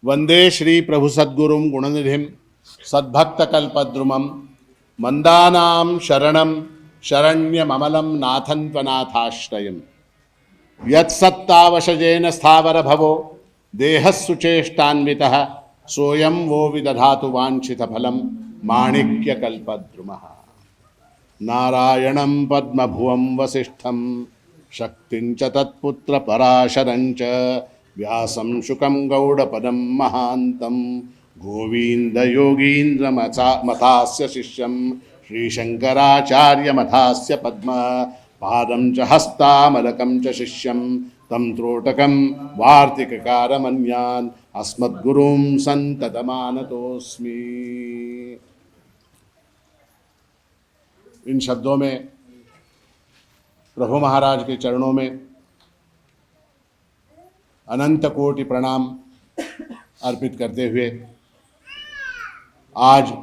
वंदे श्री प्रभु सद्गुरुं गुणनिधिं सद्भक्तकल्पद्रुमं मंदानां शरणं शरण्यममलं नाथं त्वनाथाश्रयम् यत्सत्तावशजेन स्थावर भवो देहस्सुचेष्टान्वितः सोऽयं वो विदधातु वाञ्छितफलं माणिक्यकल्पद्रुमः। नारायणं पद्मभुवं वसिष्ठं शक्तिं च तत्पुत्रपराशरं च व्यासं शुकं गौडपदं महान्तं गोविन्दयोगीन्द्रमथास्य शिष्यं श्रीशङ्कराचार्यमथास्य पद्म पादं च हस्तामलकं च शिष्यं तं त्रोटकं वार्तिककारमन्यान् अस्मद्गुरुं सन्ततमानतोऽस्मि। इन शब्दों में प्रभु महाराज के चरणों में अनंत कोटि प्रणाम अर्पित करते हुए आज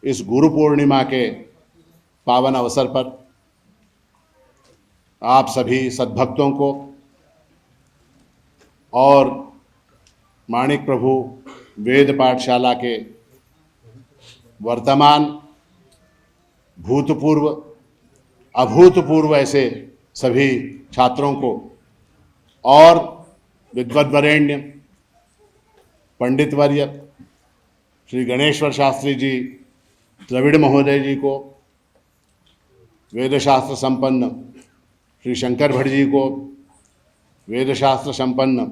इस गुरु पूर्णिमा के पावन अवसर पर आप सभी सद्भक्तों को और माणिक प्रभु वेद पाठशाला के वर्तमान भूतपूर्व अभूतपूर्व ऐसे सभी छात्रों को और विद्वद्वरेण्य पंडितवर्य श्री गणेश्वर शास्त्री जी द्रविड़ महोदय जी को, वेदशास्त्र संपन्न श्री शंकर भट्ट जी को, वेदशास्त्र संपन्न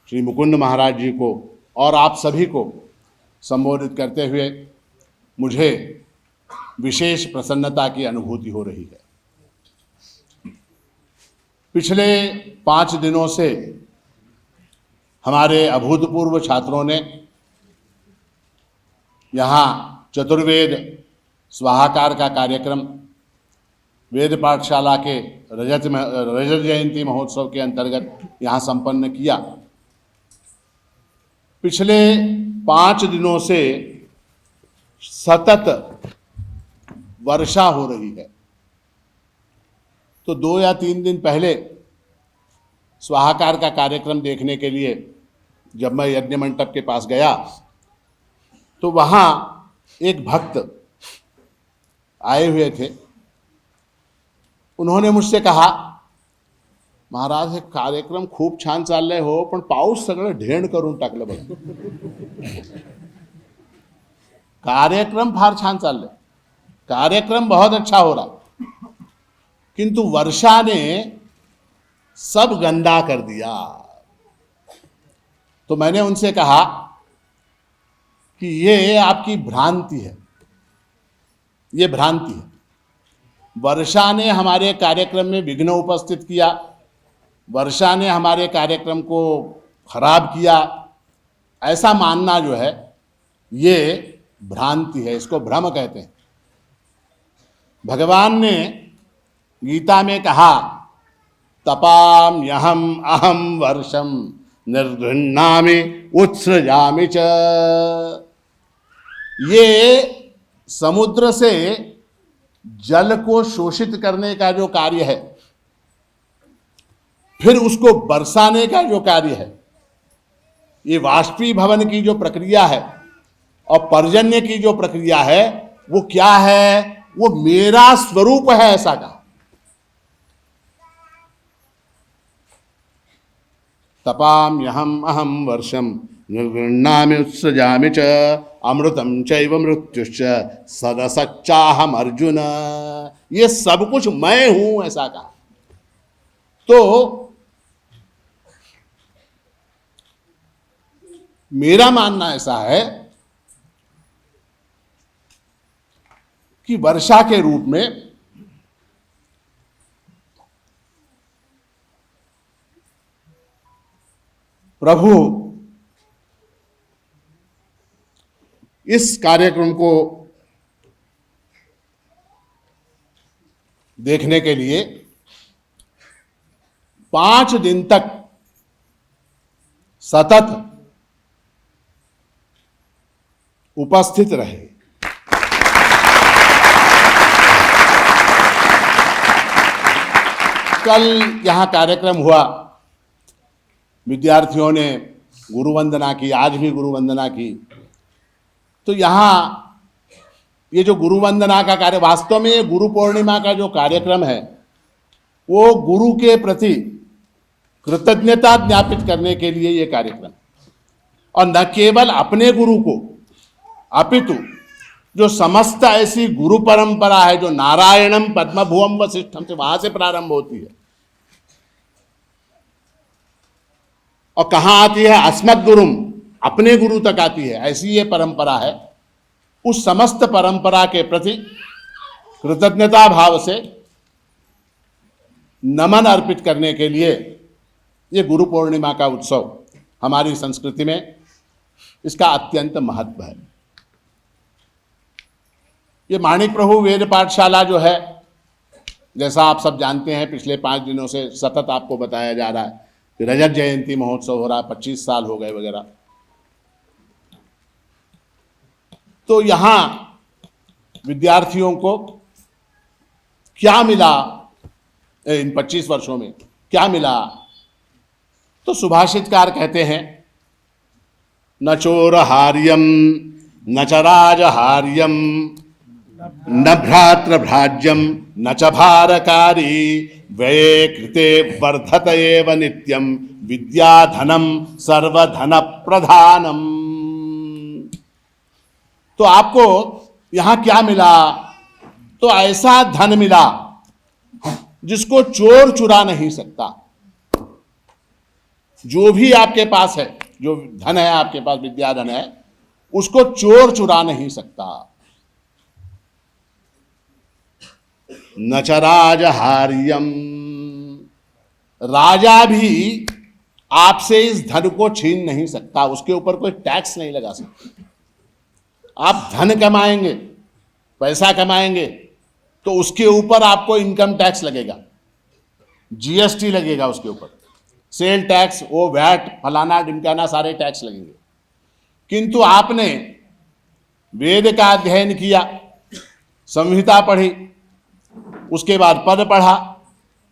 श्री मुकुंद महाराज जी को और आप सभी को संबोधित करते हुए मुझे विशेष प्रसन्नता की अनुभूति हो रही है। पिछले 5 दिनों से हमारे अभूतपूर्व छात्रों ने यहाँ चतुर्वेद स्वाहाकार का कार्यक्रम वेद पाठशाला के रजत जयंती महोत्सव के अंतर्गत यहाँ संपन्न किया। पिछले 5 दिनों से सतत वर्षा हो रही है, तो 2 या 3 दिन पहले स्वाहाकार का कार्यक्रम देखने के लिए जब मैं यज्ञ मंडप के पास गया तो वहाँ एक भक्त आए हुए थे। उन्होंने मुझसे कहा, महाराज हे कार्यक्रम खूप छान चाललंय हो, पण पाऊस सगळं ढेण करून टाकलं बघ। कार्यक्रम फार छान चाललंय, कार्यक्रम बहुत अच्छा हो रहा, किंतु वर्षा ने सब गंदा कर दिया। तो मैंने उनसे कहा कि ये आपकी भ्रांति है, ये भ्रांति है। वर्षा ने हमारे कार्यक्रम में विघ्न उपस्थित किया, वर्षा ने हमारे कार्यक्रम को खराब किया, ऐसा मानना जो है ये भ्रांति है, इसको भ्रम कहते हैं। भगवान ने गीता में कहा, तपाम्यहम अहम वर्षम निर्गृह्णामि उत्सृजामि च। ये समुद्र से जल को शोषित करने का जो कार्य है, फिर उसको बरसाने का जो कार्य है, ये वाष्पीभवन की जो प्रक्रिया है और पर्जन्य की जो प्रक्रिया है, वो क्या है? वो मेरा स्वरूप है, ऐसा कहा। तपाम्यहम अहम वर्षम निर्गृह्णामि उत्सृजामि च अमृतम चैव मृत्युश्च सदसच्चाहम अर्जुन। ये सब कुछ मैं हूं, ऐसा कहा। तो मेरा मानना ऐसा है कि वर्षा के रूप में प्रभु इस कार्यक्रम को देखने के लिए 5 दिन तक सतत उपस्थित रहे। कल यहाँ कार्यक्रम हुआ, विद्यार्थियों ने गुरु वंदना की, आज भी गुरु वंदना की। तो यहाँ ये जो गुरु वंदना का कार्य, वास्तव में ये गुरु पूर्णिमा का जो कार्यक्रम है वो गुरु के प्रति कृतज्ञता ज्ञापित करने के लिए ये कार्यक्रम, और न केवल अपने गुरु को अपितु जो समस्त ऐसी गुरु परंपरा है जो नारायणम पद्मभुवम वशिष्ठम से वहां से प्रारंभ होती है और कहां आती है, अस्मत् गुरुम, अपने गुरु तक आती है, ऐसी ये परंपरा है। उस समस्त परंपरा के प्रति कृतज्ञता भाव से नमन अर्पित करने के लिए ये गुरु पूर्णिमा का उत्सव हमारी संस्कृति में इसका अत्यंत महत्व है। ये माणिक प्रभु वेद पाठशाला जो है, जैसा आप सब जानते हैं, पिछले 5 दिनों से सतत आपको बताया जा रहा है कि रजत जयंती महोत्सव हो रहा है, 25 साल हो गए वगैरह। तो यहाँ विद्यार्थियों को क्या मिला इन 25 वर्षों में, क्या मिला? तो सुभाषितकार कहते हैं, न चोरहार्यम न च राजहार्यम न भ्रातृभ्राज्यम न च भारकारी व्यये कृते वर्धत एव नित्यम विद्याधनम सर्वधन प्रधानम। तो आपको यहां क्या मिला? तो ऐसा धन मिला जिसको चोर चुरा नहीं सकता। जो भी आपके पास है, जो धन है आपके पास, विद्याधन है, उसको चोर चुरा नहीं सकता। न च राजहार्यम, राजा भी आपसे इस धन को छीन नहीं सकता, उसके ऊपर कोई टैक्स नहीं लगा सकता। आप धन कमाएंगे, पैसा कमाएंगे, तो उसके ऊपर आपको इनकम टैक्स लगेगा, जीएसटी लगेगा उसके ऊपर, सेल टैक्स, वो वैट, फलाना ढिमकाना, सारे टैक्स लगेंगे। किंतु आपने वेद का अध्ययन किया, संहिता पढ़ी, उसके बाद पद पढ़ा,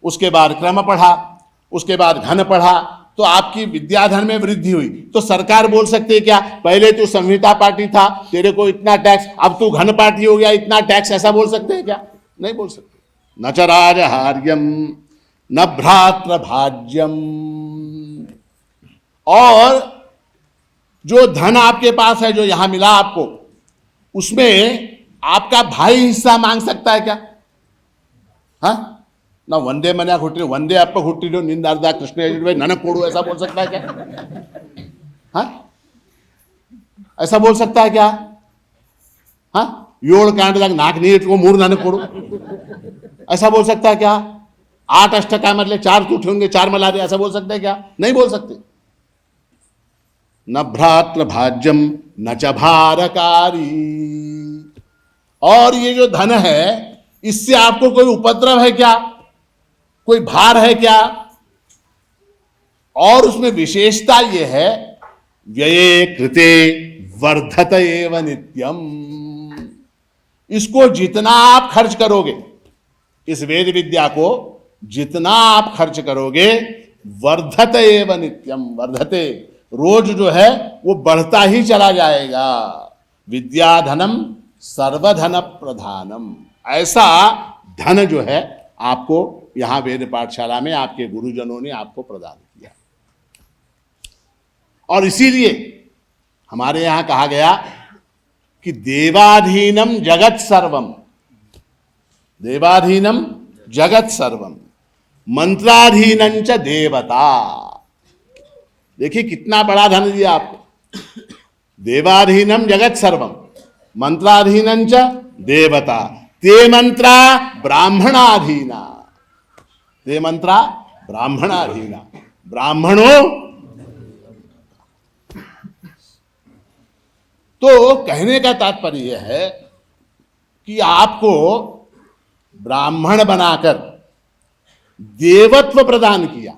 उसके बाद क्रम पढ़ा, उसके बाद घन पढ़ा, तो आपकी विद्याधन में वृद्धि हुई। तो सरकार बोल सकती है क्या, पहले तू संहिता पाठी था, तेरे को इतना टैक्स, अब तू घन पाठी हो गया, इतना टैक्स, ऐसा बोल सकते हैं क्या? नहीं बोल सकते। न च राजहार्यम न भ्रातृभाज्यम। और जो धन आपके पास है, जो यहां मिला आपको, उसमें आपका भाई हिस्सा मांग सकता है क्या? हाँ ना, वंदे मना हुट्टी, वंदे अप्प हुट्टिलो निंदार्दा कृष्ण यजुर्वेद ननक कोड़ू, ऐसा बोल सकता है क्या? हाँ, ऐसा बोल सकता है क्या? हाँ, योड़ कांड लग नाक नीट को मूर ननक कोड़ू, ऐसा बोल सकता है क्या? 8 अष्टका मतलब 4 तू होंगे, 4 मला दे, ऐसा बोल सकते हैं क्या? नहीं बोल सकते। न भ्रातृभाज्यम न च भारकारी। और ये जो धन है, इससे आपको कोई उपद्रव है क्या, कोई भार है क्या? और उसमें विशेषता यह है, व्यये कृते वर्धत एव नित्यम। इसको जितना आप खर्च करोगे, इस वेद विद्या को जितना आप खर्च करोगे, वर्धत एव नित्यम, वर्धते, रोज जो है वो बढ़ता ही चला जाएगा। विद्याधनम सर्वधन प्रधानम। ऐसा धन जो है आपको यहां वेद पाठशाला में आपके गुरुजनों ने आपको प्रदान किया। और इसीलिए हमारे यहां कहा गया कि देवाधीनम जगत सर्वम, देवाधीनम जगत सर्वम मंत्राधीनं च देवता। देखिए कितना बड़ा धन दिया आपको। देवाधीनम जगत सर्वम मंत्राधीनं च देवता, ते मंत्रा ब्राह्मणाधीना, ते मंत्रा ब्राह्मणाधीना, ब्राह्मणों। तो कहने का तात्पर्य यह है कि आपको ब्राह्मण बनाकर देवत्व प्रदान किया।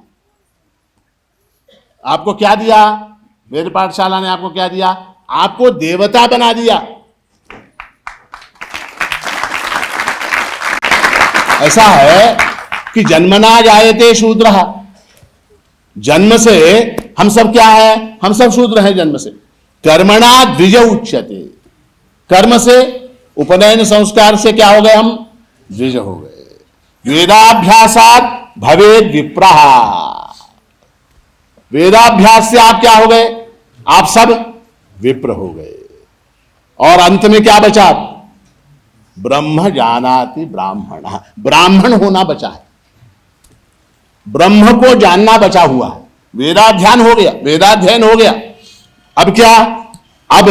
आपको क्या दिया? वेद पाठशाला ने आपको क्या दिया? आपको देवता बना दिया। ऐसा है कि जन्मना जायते शूद्रः, जन्म से हम सब क्या है, हम सब शूद्र हैं जन्म से। कर्मणा द्विज उच्यते, कर्म से, उपनयन संस्कार से क्या हो गए, हम द्विज हो गए। वेदाभ्यासात भवेद विप्रः, वेदाभ्यास से आप क्या हो गए, आप सब विप्र हो गए। और अंत में क्या बचा, ब्रह्म जानाति ब्राह्मण, ब्राह्मण होना बचा है, ब्रह्म को जानना बचा हुआ है। वेदाध्ययन हो गया, वेदाध्ययन हो गया, अब क्या, अब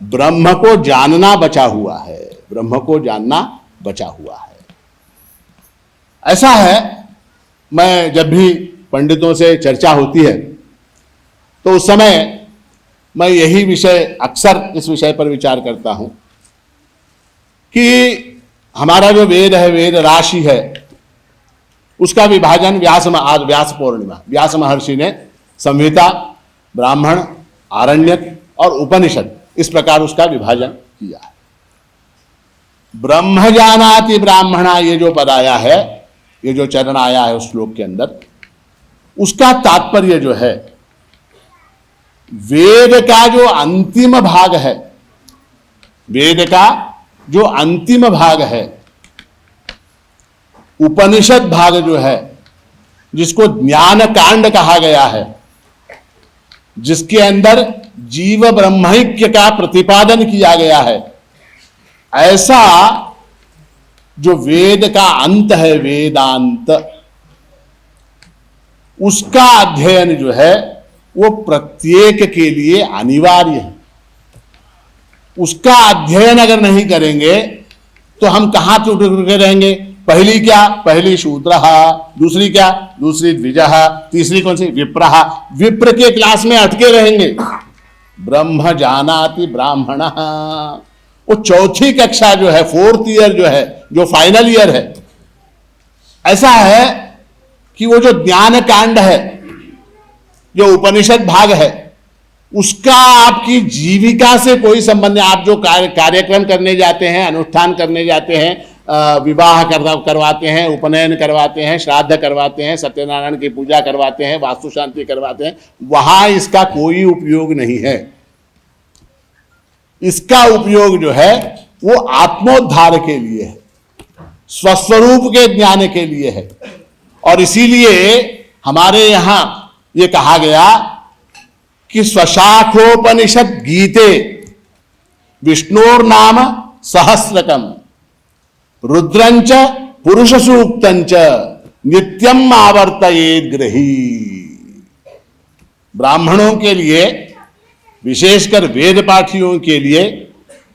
ब्रह्म को जानना बचा हुआ है, ब्रह्म को जानना बचा हुआ है। ऐसा है, मैं जब भी पंडितों से चर्चा होती है तो उस समय मैं यही विषय, अक्सर इस विषय पर विचार करता हूं कि हमारा जो वेद है, वेद राशि है, उसका विभाजन आज व्यास पूर्णिमा, व्यास महर्षि ने संहिता, ब्राह्मण, आरण्यक और उपनिषद, इस प्रकार उसका विभाजन किया है। ब्रह्म जानाति ब्राह्मणा, ये जो पद आया है, ये जो चरण आया है उस श्लोक के अंदर, उसका तात्पर्य जो है, वेद का जो अंतिम भाग है, वेद का जो अंतिम भाग है, उपनिषद भाग जो है, जिसको ज्ञान कांड कहा गया है, जिसके अंदर जीव ब्रह्मैक्य का प्रतिपादन किया गया है, ऐसा जो वेद का अंत है, वेदांत, उसका अध्ययन जो है वो प्रत्येक के लिए अनिवार्य है। उसका अध्ययन अगर नहीं करेंगे तो हम कहां रुके रहेंगे। पहली क्या, पहली शूद्रः, दूसरी क्या, दूसरी द्विजः, तीसरी कौन सी, विप्रः, विप्र के क्लास में अटके रहेंगे। ब्रह्म जानाति ब्राह्मणः, वो चौथी कक्षा जो है, फोर्थ ईयर जो है, जो फाइनल ईयर है, ऐसा है कि वो जो ज्ञान कांड है, जो उपनिषद भाग है, उसका आपकी जीविका से कोई संबंध नहीं। आप जो कार्यक्रम करने जाते हैं, अनुष्ठान करने जाते हैं, विवाह करवाते हैं, उपनयन करवाते हैं, श्राद्ध करवाते हैं, सत्यनारायण की पूजा करवाते हैं, वास्तु शांति करवाते हैं, वहां इसका कोई उपयोग नहीं है। इसका उपयोग जो है वो आत्मोद्धार के लिए है, स्वस्वरूप के ज्ञान के लिए है। और इसीलिए हमारे यहां ये कहा गया कि स्वशाखोपनिषद गीते विष्णुर नाम सहस्रकम रुद्रंच पुरुष सूक्तंच नित्यम आवर्तयेद ग्रही। ब्राह्मणों के लिए, विशेषकर वेद पाठियों के लिए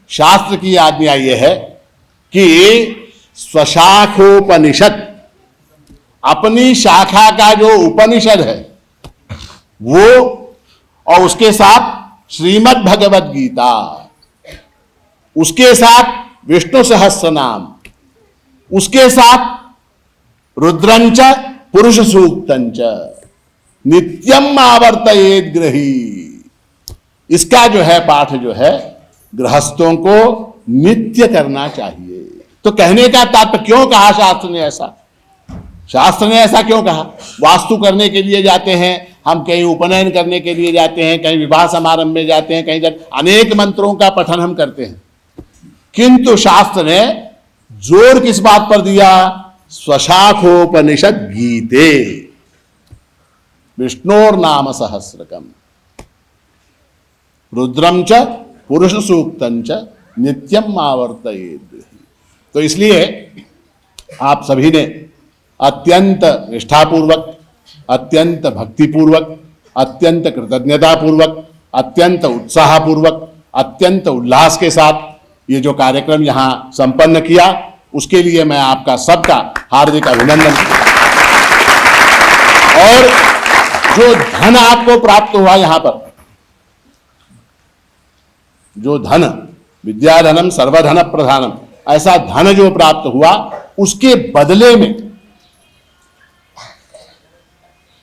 शास्त्र की आज्ञा यह है कि स्वशाखोपनिषद, अपनी शाखा का जो उपनिषद है वो, और उसके साथ श्रीमद् भगवद गीता, उसके साथ विष्णु सहस्त्र नाम, उसके साथ रुद्रंच पुरुष सूक्तंच नित्यम आवर्तयेद ग्रही, इसका जो है पाठ जो है गृहस्थों को नित्य करना चाहिए। तो कहने का तात्पर्य, क्यों कहा शास्त्र ने ऐसा, शास्त्र ने ऐसा क्यों कहा। वास्तु करने के लिए जाते हैं हम, कहीं उपनयन करने के लिए जाते हैं, कहीं विवाह समारंभ में जाते हैं, कहीं अनेक मंत्रों का पठन हम करते हैं, किंतु शास्त्र ने जोर किस बात पर दिया, स्वशाखोपनिषद गीते विष्णोर नाम सहस्रकम रुद्रम च पुरुष सूक्तम च नित्यम आवर्तयेद। तो इसलिए आप सभी ने अत्यंत निष्ठापूर्वक, अत्यंत भक्तिपूर्वक, अत्यंत कृतज्ञतापूर्वक, अत्यंत उत्साहपूर्वक, अत्यंत उल्लास के साथ ये जो कार्यक्रम यहाँ संपन्न किया, उसके लिए मैं आपका सबका हार्दिक अभिनंदन करता हूं। और जो धन आपको प्राप्त हुआ यहां पर, जो धन, विद्याधनम सर्वधन प्रधानम, ऐसा धन जो प्राप्त हुआ, उसके बदले में,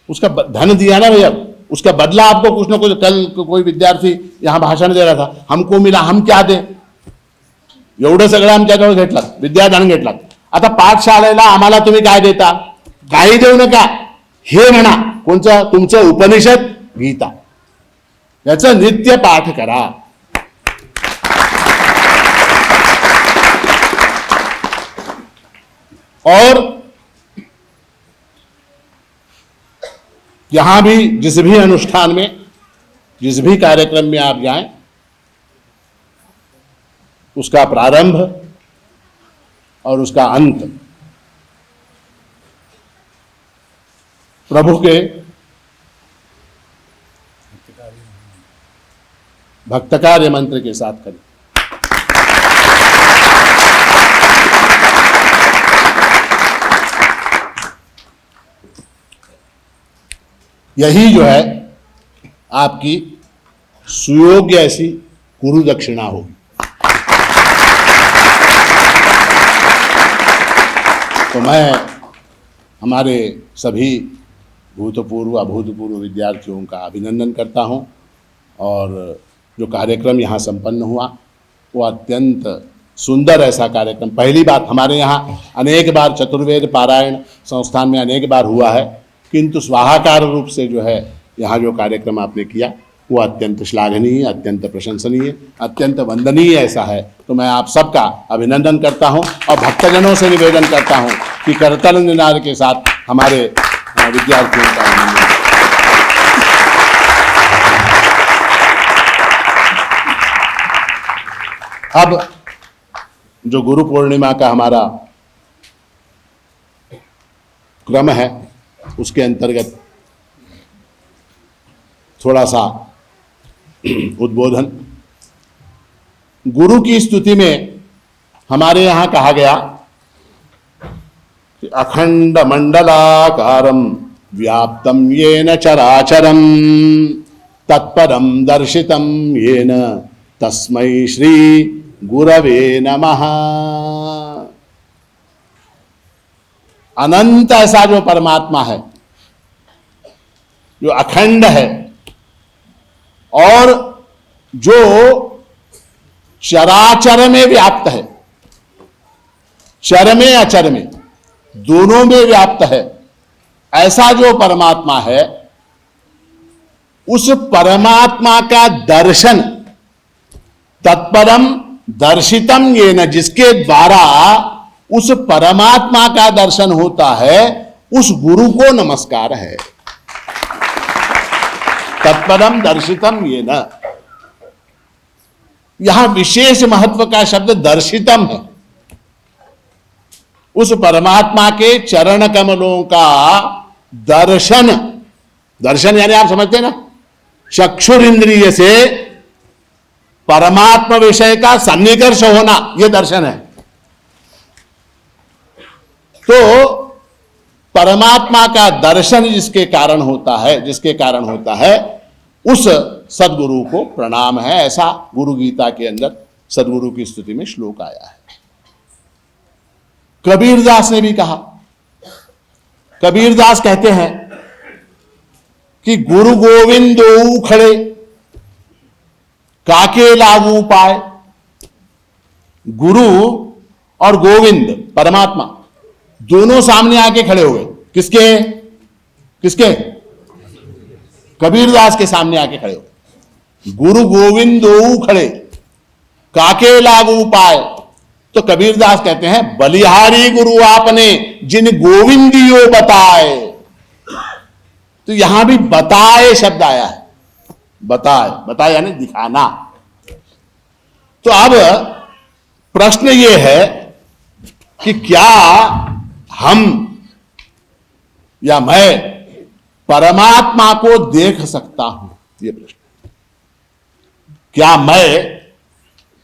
उसका धन दिया ना भैया, उसका बदला आपको कुछ ना कुछ। कल कोई विद्यार्थी यहां भाषण दे रहा था, हमको मिला, हम क्या दें, एवढं सगळं आमच्याजवळ घेतलं, विद्याधन घेतलं, आता पाठशाळेला आम्हाला तुम्ही काय देता, काही देऊ नका, हे म्हणा, कोणचं, तुमचं उपनिषद गीता याचा नित्य पाठ करा. और यहां भी जिस भी अनुष्ठान में, जिस भी कार्यक्रम में आप जाएं, उसका प्रारंभ और उसका अंत प्रभु के भक्तकार्य मंत्र के साथ करें. यही जो है आपकी सुयोग्य ऐसी गुरु दक्षिणा होगी. तो मैं हमारे सभी भूतपूर्व अभूतपूर्व विद्यार्थियों का अभिनंदन करता हूं. और जो कार्यक्रम यहाँ संपन्न हुआ वो अत्यंत सुंदर ऐसा कार्यक्रम, पहली बात हमारे यहाँ अनेक बार चतुर्वेद पारायण संस्थान में अनेक बार हुआ है, किंतु स्वाहाकार रूप से जो है यहाँ जो कार्यक्रम आपने किया वो अत्यंत श्लाघनीय, अत्यंत प्रशंसनीय, अत्यंत वंदनीय ऐसा है. तो मैं आप सबका अभिनंदन करता हूँ और भक्तजनों से निवेदन करता हूँ कि करतल निनाद के साथ हमारे विद्यार्थियों का अभिनंदन. अब जो गुरु पूर्णिमा का हमारा क्रम है उसके अंतर्गत थोड़ा सा उद्बोधन. गुरु की स्तुति में हमारे यहां कहा गया कि अखंड मंडलाकारं व्याप्तं येन चराचरं तत्परं दर्शितं येन तस्मै श्री गुरवे नमः. अनंत ऐसा जो परमात्मा है, जो अखंड है और जो चराचर में व्याप्त है, चर में अचर में दोनों में व्याप्त है, ऐसा जो परमात्मा है, उस परमात्मा का दर्शन तत्परम दर्शितम ये न, जिसके द्वारा उस परमात्मा का दर्शन होता है, उस गुरु को नमस्कार है. तत्परम दर्शितम ये न, यहां विशेष महत्व का शब्द दर्शितम है. उस परमात्मा के चरण कमलों का दर्शन, दर्शन यानी आप समझते हैं ना, चक्षुर इंद्रिय से परमात्मा विषय का सन्निकर्ष होना, यह दर्शन है. तो परमात्मा का दर्शन जिसके कारण होता है, जिसके कारण होता है, उस सदगुरु को प्रणाम है. ऐसा गुरु गीता के अंदर सदगुरु की स्तुति में श्लोक आया है. कबीरदास ने भी कहा, कबीरदास कहते हैं कि गुरु गोविंद दो खड़े काके लागू पाए. गुरु और गोविंद परमात्मा दोनों सामने आके खड़े हो गए. किसके किसके? कबीरदास के सामने आके खड़े हो गए. गुरु गोविंद दो खड़े काके लागू पाए. तो कबीरदास कहते हैं बलिहारी गुरु आपने जिन गोविंदियों बताए. तो यहां भी बताए शब्द आया है. बताए, बताए यानी दिखाना. तो अब प्रश्न यह है कि क्या हम या मैं परमात्मा को देख सकता हूं? यह प्रश्न. क्या मैं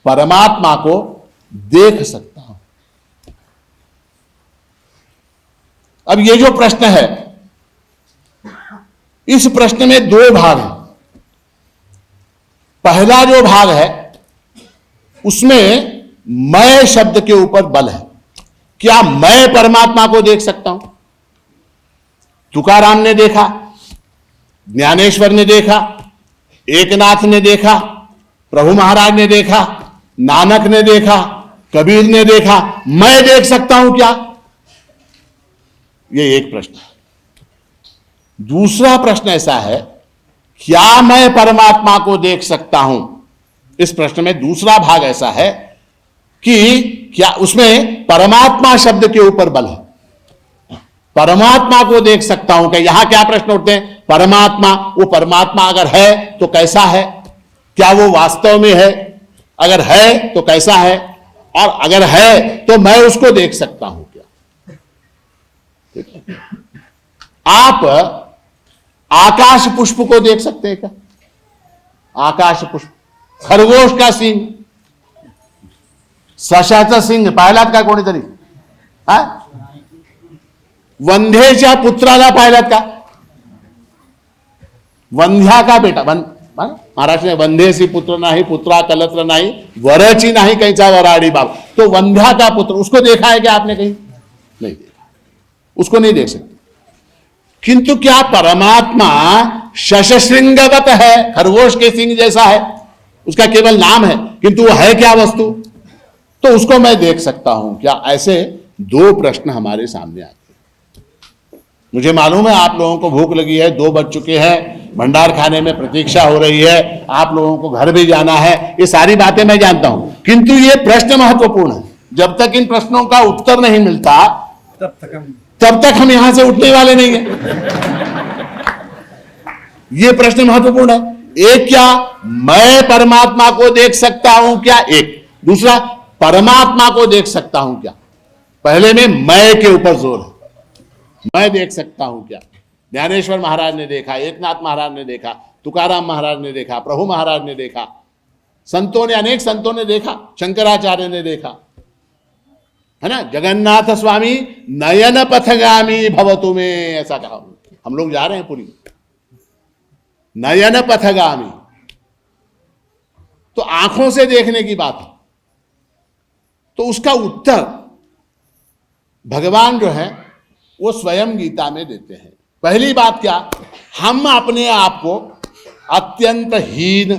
परमात्मा को देख सकता हूं? अब यह जो प्रश्न है, इस प्रश्न में दो भाग हैं. पहला जो भाग है उसमें मैं शब्द के ऊपर बल है. क्या मैं परमात्मा को देख सकता हूं? तुकाराम ने देखा, ज्ञानेश्वर ने देखा, एकनाथ ने देखा, प्रभु महाराज ने देखा, नानक ने देखा, कबीर ने देखा. मैं देख सकता हूं क्या? यह एक प्रश्न है. दूसरा प्रश्न ऐसा है क्या मैं परमात्मा को देख सकता हूं? इस प्रश्न में दूसरा भाग ऐसा है कि क्या उसमें परमात्मा शब्द के ऊपर बल है। परमात्मा को देख सकता हूं क्या? यहां क्या प्रश्न उठते हैं? परमात्मा, वो परमात्मा अगर है तो कैसा है? क्या वो वास्तव में है? अगर है तो कैसा है? और अगर है तो मैं उसको देख सकता हूं क्या? ठीक है? आप आकाश पुष्प को देख सकते हैं क्या? आकाश पुष्प, खरगोश का सिंह, सशाचं सिंह पाहिलात का कोणीतरी? हा? वंध्येच्या पुत्राला पाहिलात का? वंध्या का बेटा, महाराष्ट्र में वंध्येसी पुत्र नाही, पुत्रा कलत्र नाही, वरची नाही कैचा वराडी बाब, तो वंध्या का पुत्र, उसको देखा है क्या आपने कहीं? नहीं देखा, उसको नहीं देख सकते। किंतु क्या परमात्मा शशशृंगवत है, खरगोश के सिंह जैसा है? उसका केवल नाम है, किंतु वो है क्या वस्तु? तो उसको मैं देख सकता हूं क्या? ऐसे दो प्रश्न हमारे सामने आते हैं। मुझे मालूम है आप लोगों को भूख लगी है, 2 बज चुके हैं, भंडार खाने में प्रतीक्षा हो रही है, आप लोगों को घर भी जाना है, ये सारी बातें मैं जानता हूं, किंतु ये प्रश्न महत्वपूर्ण है। जब तक इन प्रश्नों का उत्तर नहीं मिलता तब तक हम यहां से उठने वाले नहीं हैं। ये प्रश्न महत्वपूर्ण है। एक, क्या मैं परमात्मा को देख सकता हूं क्या? एक। दूसरा, परमात्मा को देख सकता हूं क्या? पहले में मैं के ऊपर जोर है, मैं देख सकता हूं क्या? ज्ञानेश्वर महाराज ने देखा, एकनाथ महाराज ने देखा, तुकाराम महाराज ने देखा, प्रभु महाराज ने देखा, संतों ने, अनेक संतों ने देखा, शंकराचार्य ने देखा, है ना? जगन्नाथ स्वामी नयन पथगामी भवतु में, ऐसा कहा। हम लोग जा रहे हैं पुरी, नयन पथगामी, तो आंखों से देखने की बात है। तो उसका उत्तर भगवान जो है वो स्वयं गीता में देते हैं। पहली बात क्या? हम अपने आप को अत्यंत हीन,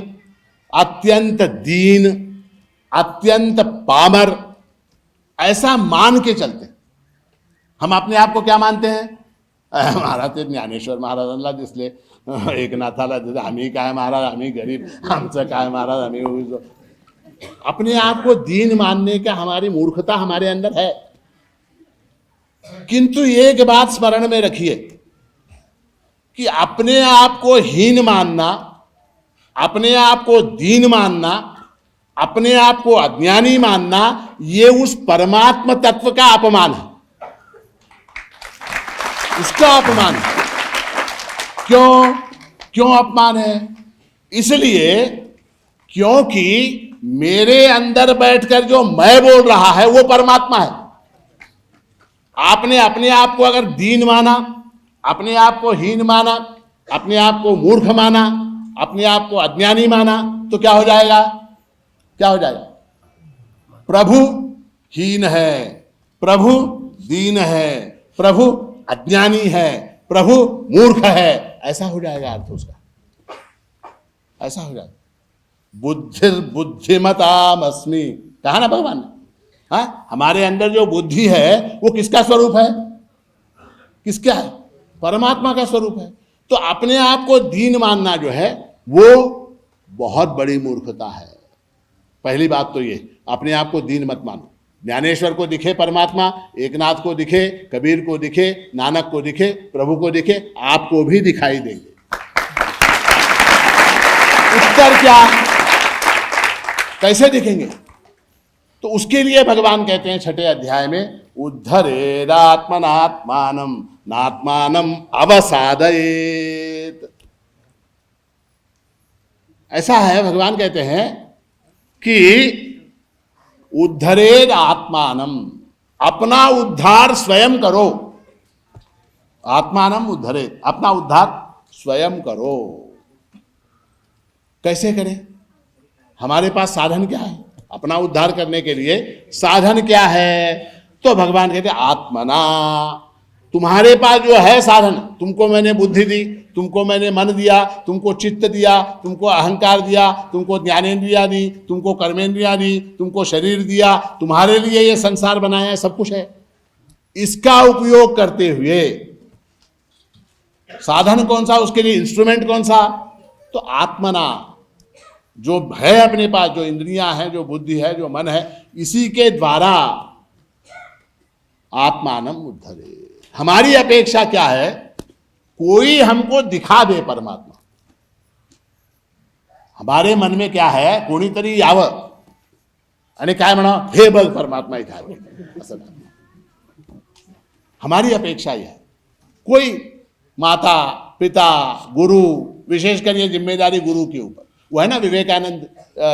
अत्यंत दीन, अत्यंत पामर ऐसा मान के चलते हैं। हम अपने आप को क्या मानते हैं? महाराज ते ज्ञानेश्वर महाराजांना दिसले, एकनाथाला दिसले, आम्ही काय महाराज, आम्ही गरीब, आमचं काय महाराज, आम्ही। अपने आप को दीन मानने का हमारी मूर्खता हमारे अंदर है। किंतु एक बात स्मरण में रखिए कि अपने आप को हीन मानना, अपने आप को दीन मानना, अपने आप को अज्ञानी मानना, ये उस परमात्म तत्व का अपमान है, उसका अपमान है। क्यों अपमान है? इसलिए क्योंकि मेरे अंदर बैठकर जो मैं बोल रहा है वो परमात्मा है। आपने अपने आप को अगर दीन माना, अपने आप को हीन माना, अपने आप को मूर्ख माना, अपने आप को अज्ञानी माना, तो क्या हो जाएगा? क्या हो जाएगा? प्रभु हीन है, प्रभु दीन है, प्रभु अज्ञानी है, प्रभु मूर्ख है, ऐसा हो जाएगा अर्थ उसका, ऐसा हो जाएगा। बुद्धिर बुद्धिमतामस्मि कहा ना भगवान ने। हाँ, हमारे अंदर जो बुद्धि है वो किसका स्वरूप है? किसका है? परमात्मा का स्वरूप है। तो अपने आप को दीन मानना जो है वो बहुत बड़ी मूर्खता है। पहली बात तो ये, अपने आप को दीन मत मानो। ज्ञानेश्वर को दिखे परमात्मा, एकनाथ को दिखे, कबीर को दिखे, नानक को दिखे, प्रभु को दिखे, आपको भी दिखाई देंगे। उत्तर क्या? कैसे दिखेंगे? तो उसके लिए भगवान कहते हैं 6ठे अध्याय में, उद्धरेदात्मनात्मानं नात्मानं अवसादयेत। ऐसा है, भगवान कहते हैं कि उद्धरेद आत्मानम, अपना उद्धार स्वयं करो। आत्मानम उद्धरेद, अपना उद्धार स्वयं करो। कैसे करें? हमारे पास साधन क्या है अपना उद्धार करने के लिए? साधन क्या है? तो भगवान कहते हैं आत्मना, तुम्हारे पास जो है साधन, तुमको मैंने बुद्धि दी, तुमको मैंने मन दिया, तुमको चित्त दिया, तुमको अहंकार दिया, तुमको ज्ञानेंद्रिया दी, तुमको कर्मेंद्रिया दी, तुमको शरीर दिया, तुम्हारे लिए ये संसार बनाया है, सब कुछ है। इसका उपयोग करते हुए साधन कौन सा, उसके लिए इंस्ट्रूमेंट कौन सा? तो आत्मना जो है अपने पास, जो इंद्रियां हैं, जो बुद्धि है, जो मन है, इसी के द्वारा आत्मानम उद्धरे। हमारी अपेक्षा क्या है? कोई हमको दिखा दे परमात्मा। हमारे मन में क्या है? कोणीतरी यावं आणि काय म्हणा, हे बघ परमात्मा इथे आहे, असं हमारी अपेक्षा यह है। कोई माता पिता गुरु, विशेषकर ये जिम्मेदारी गुरु के ऊपर। वो है ना, विवेकानंद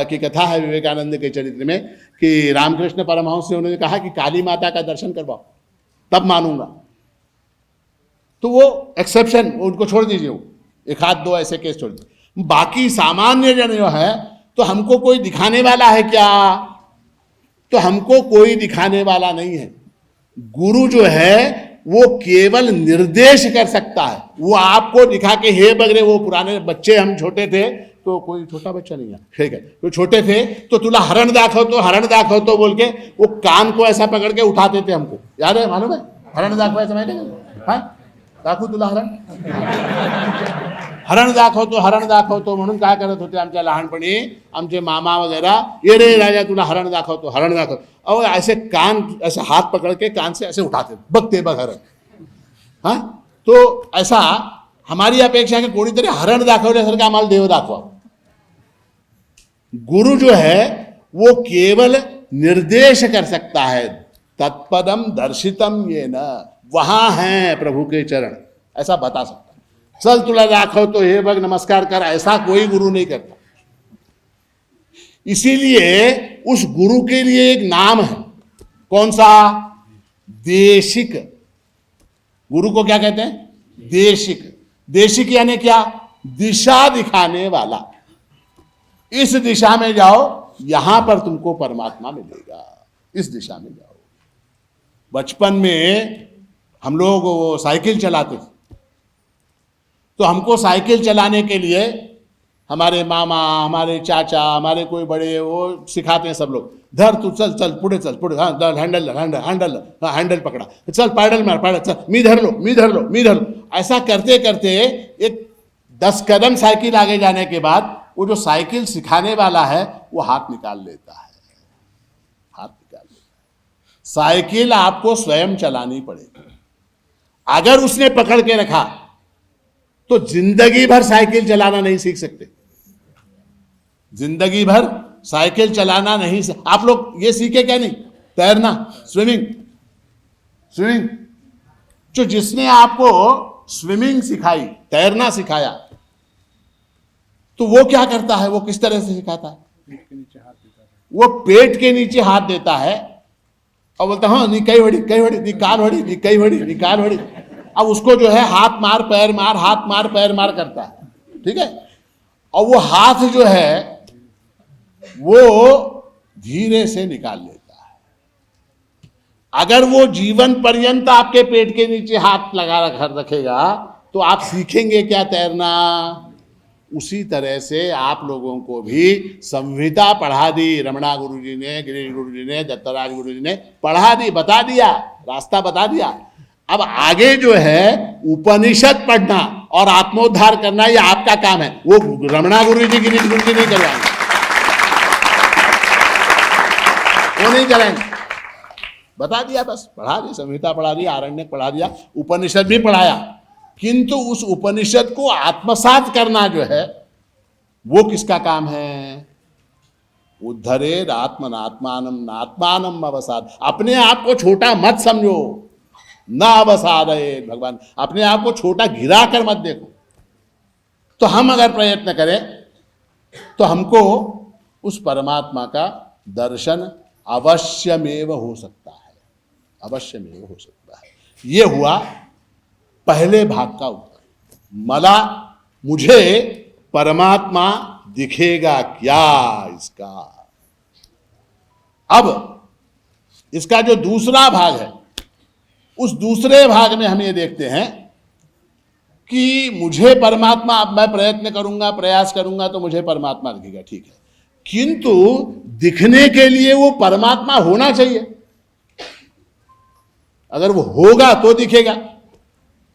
की कथा है, विवेकानंद के चरित्र में, कि रामकृष्ण परमहंस से उन्होंने कहा कि काली माता का दर्शन करवाओ तब मानूंगा। तो वो एक्सेप्शन, उनको छोड़ दीजिए, वो एक हाथ दो ऐसे केस छोड़ दीजिए। बाकी सामान्य जन जो है, तो हमको कोई दिखाने वाला है क्या? तो हमको कोई दिखाने वाला नहीं है। गुरु जो है वो केवल निर्देश कर सकता है। वो आपको दिखा के, हे बगरे, वो पुराने बच्चे, हम छोटे थे तो, कोई छोटा बच्चा नहीं है, ठीक है, तो छोटे थे तो तुला हरण दाखव तो बोल के वो कान को ऐसा पकड़ के उठाते थे हमको, याद है? मालूम है हरण दाखवायचं माहिती आहे का? हाँ, दाखवू तुला हरण दाखवतो म्हणून काय करत होते आमच्या लहानपणी आमचे मामा वगैरे, ये रे राजा तुला हरण दाखवतो। और ऐसे कान, ऐसे हाथ पकड़ के कान से ऐसे उठाते, बघते बघ हरण। हाँ, तो ऐसा हमारी अपेक्षा है कि कोणीतरी हरण दाखवल्यासारखं आम्हाला देव दाखवा। गुरु जो है वो केवल निर्देश कर सकता है। तत्पदम दर्शितम ये न, वहां है प्रभु के चरण, ऐसा बता सकता है। चल तुला दाखव तो, हे बग नमस्कार कर, ऐसा कोई गुरु नहीं करता। इसीलिए उस गुरु के लिए एक नाम है, कौन सा? देशिक। गुरु को क्या कहते हैं? देशिक। देशिक यानी क्या? दिशा दिखाने वाला। इस दिशा में जाओ, यहां पर तुमको परमात्मा मिलेगा, इस दिशा में जाओ। बचपन में हम लोग वो साइकिल चलाते थे, तो हमको साइकिल चलाने के लिए हमारे मामा, हमारे चाचा, हमारे कोई बड़े, वो सिखाते हैं सब लोग, धर तू, चल चल पुढे चल, पुढे, हाँ हैंडल पकड़ा, चल पैडल मार, चल मी धर लो। ऐसा करते करते एक 10 कदम साइकिल आगे जाने के बाद वो जो साइकिल सिखाने वाला है वो हाथ निकाल लेता है। साइकिल आपको स्वयं चलानी पड़ेगी। अगर उसने पकड़ के रखा तो जिंदगी भर साइकिल चलाना नहीं सीख सकते। जिंदगी भर साइकिल चलाना नहीं आप लोग ये सीखे क्या नहीं? तैरना, स्विमिंग। जो जिसने आपको स्विमिंग सिखाई, तैरना सिखाया, तो वो क्या करता है? वो किस तरह से सिखाता है? वो पेट के नीचे हाथ देता है और बोलता हाँ नी कई वड़ी, निकाल वड़ी। अब उसको जो है हाथ मार पैर मार, हाथ मार पैर मार करता है, ठीक है। और वो हाथ जो है वो धीरे से निकाल लेता है। अगर वो जीवन पर्यंत आपके पेट के नीचे हाथ लगा रखेगा तो आप सीखेंगे क्या तैरना? उसी तरह से आप लोगों को भी संहिता पढ़ा दी रमणा गुरुजी ने, गिरीश गुरुजी ने, दत्तराज गुरुजी ने पढ़ा दी, बता दिया, रास्ता बता दिया। अब आगे जो है उपनिषद पढ़ना और आत्मोद्धार करना ये आपका काम है। वो रमणा गुरुजी, गिरीश गुरुजी नहीं करवाएंगे, वो नहीं करेंगे। बता दिया, बस पढ़ा दी, संहिता पढ़ा दी, आरण्यक पढ़ा दिया, उपनिषद भी पढ़ाया। किंतु उस उपनिषद को आत्मसात करना जो है वो किसका काम है? उद्धरेद आत्मनात्मानम आत्मानम अवसाद। अपने आप को छोटा मत समझो, ना अवसादयेद। भगवान अपने आप को छोटा गिरा कर मत देखो। तो हम अगर प्रयत्न करें तो हमको उस परमात्मा का दर्शन अवश्यमेव हो सकता है, अवश्यमेव हो सकता है। ये हुआ पहले भाग का उत्तर। मला, मुझे परमात्मा दिखेगा क्या इसका? अब इसका जो दूसरा भाग है, उस दूसरे भाग में हम ये देखते हैं कि मुझे परमात्मा, अब मैं प्रयत्न करूंगा, प्रयास करूंगा तो मुझे परमात्मा दिखेगा, ठीक है। किंतु दिखने के लिए वो परमात्मा होना चाहिए। अगर वो होगा तो दिखेगा,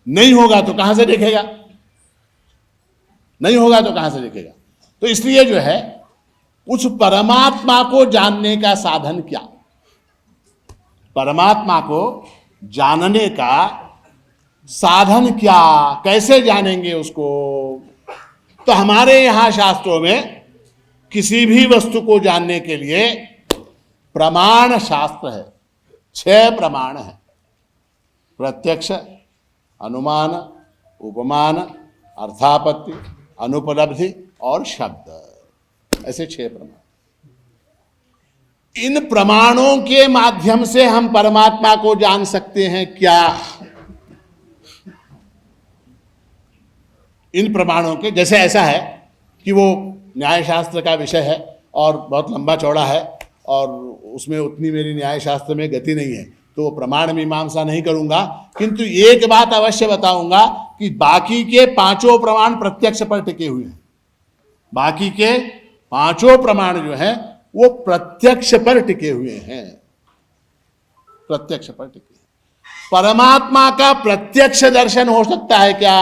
नहीं होगा तो कहां से दिखेगा? नहीं होगा तो कहां से दिखेगा? तो इसलिए जो है उस परमात्मा को जानने का साधन क्या, परमात्मा को जानने का साधन क्या, कैसे जानेंगे उसको? तो हमारे यहां शास्त्रों में किसी भी वस्तु को जानने के लिए प्रमाण शास्त्र है। 6 प्रमाण है: प्रत्यक्ष, अनुमान, उपमान, अर्थापत्ति, अनुपलब्धि और शब्द। ऐसे 6 प्रमाण। इन प्रमाणों के माध्यम से हम परमात्मा को जान सकते हैं क्या? इन प्रमाणों के, जैसे ऐसा है कि वो न्याय शास्त्र का विषय है और बहुत लंबा चौड़ा है और उसमें उतनी मेरी न्याय शास्त्र में गति नहीं है, तो प्रमाण मीमांसा नहीं करूंगा, किंतु एक बात अवश्य बताऊंगा कि बाकी के 5 प्रमाण प्रत्यक्ष पर टिके हुए हैं। बाकी के 5 प्रमाण जो हैं वो प्रत्यक्ष पर टिके हुए हैं, प्रत्यक्ष पर टिके। परमात्मा का प्रत्यक्ष दर्शन हो सकता है क्या?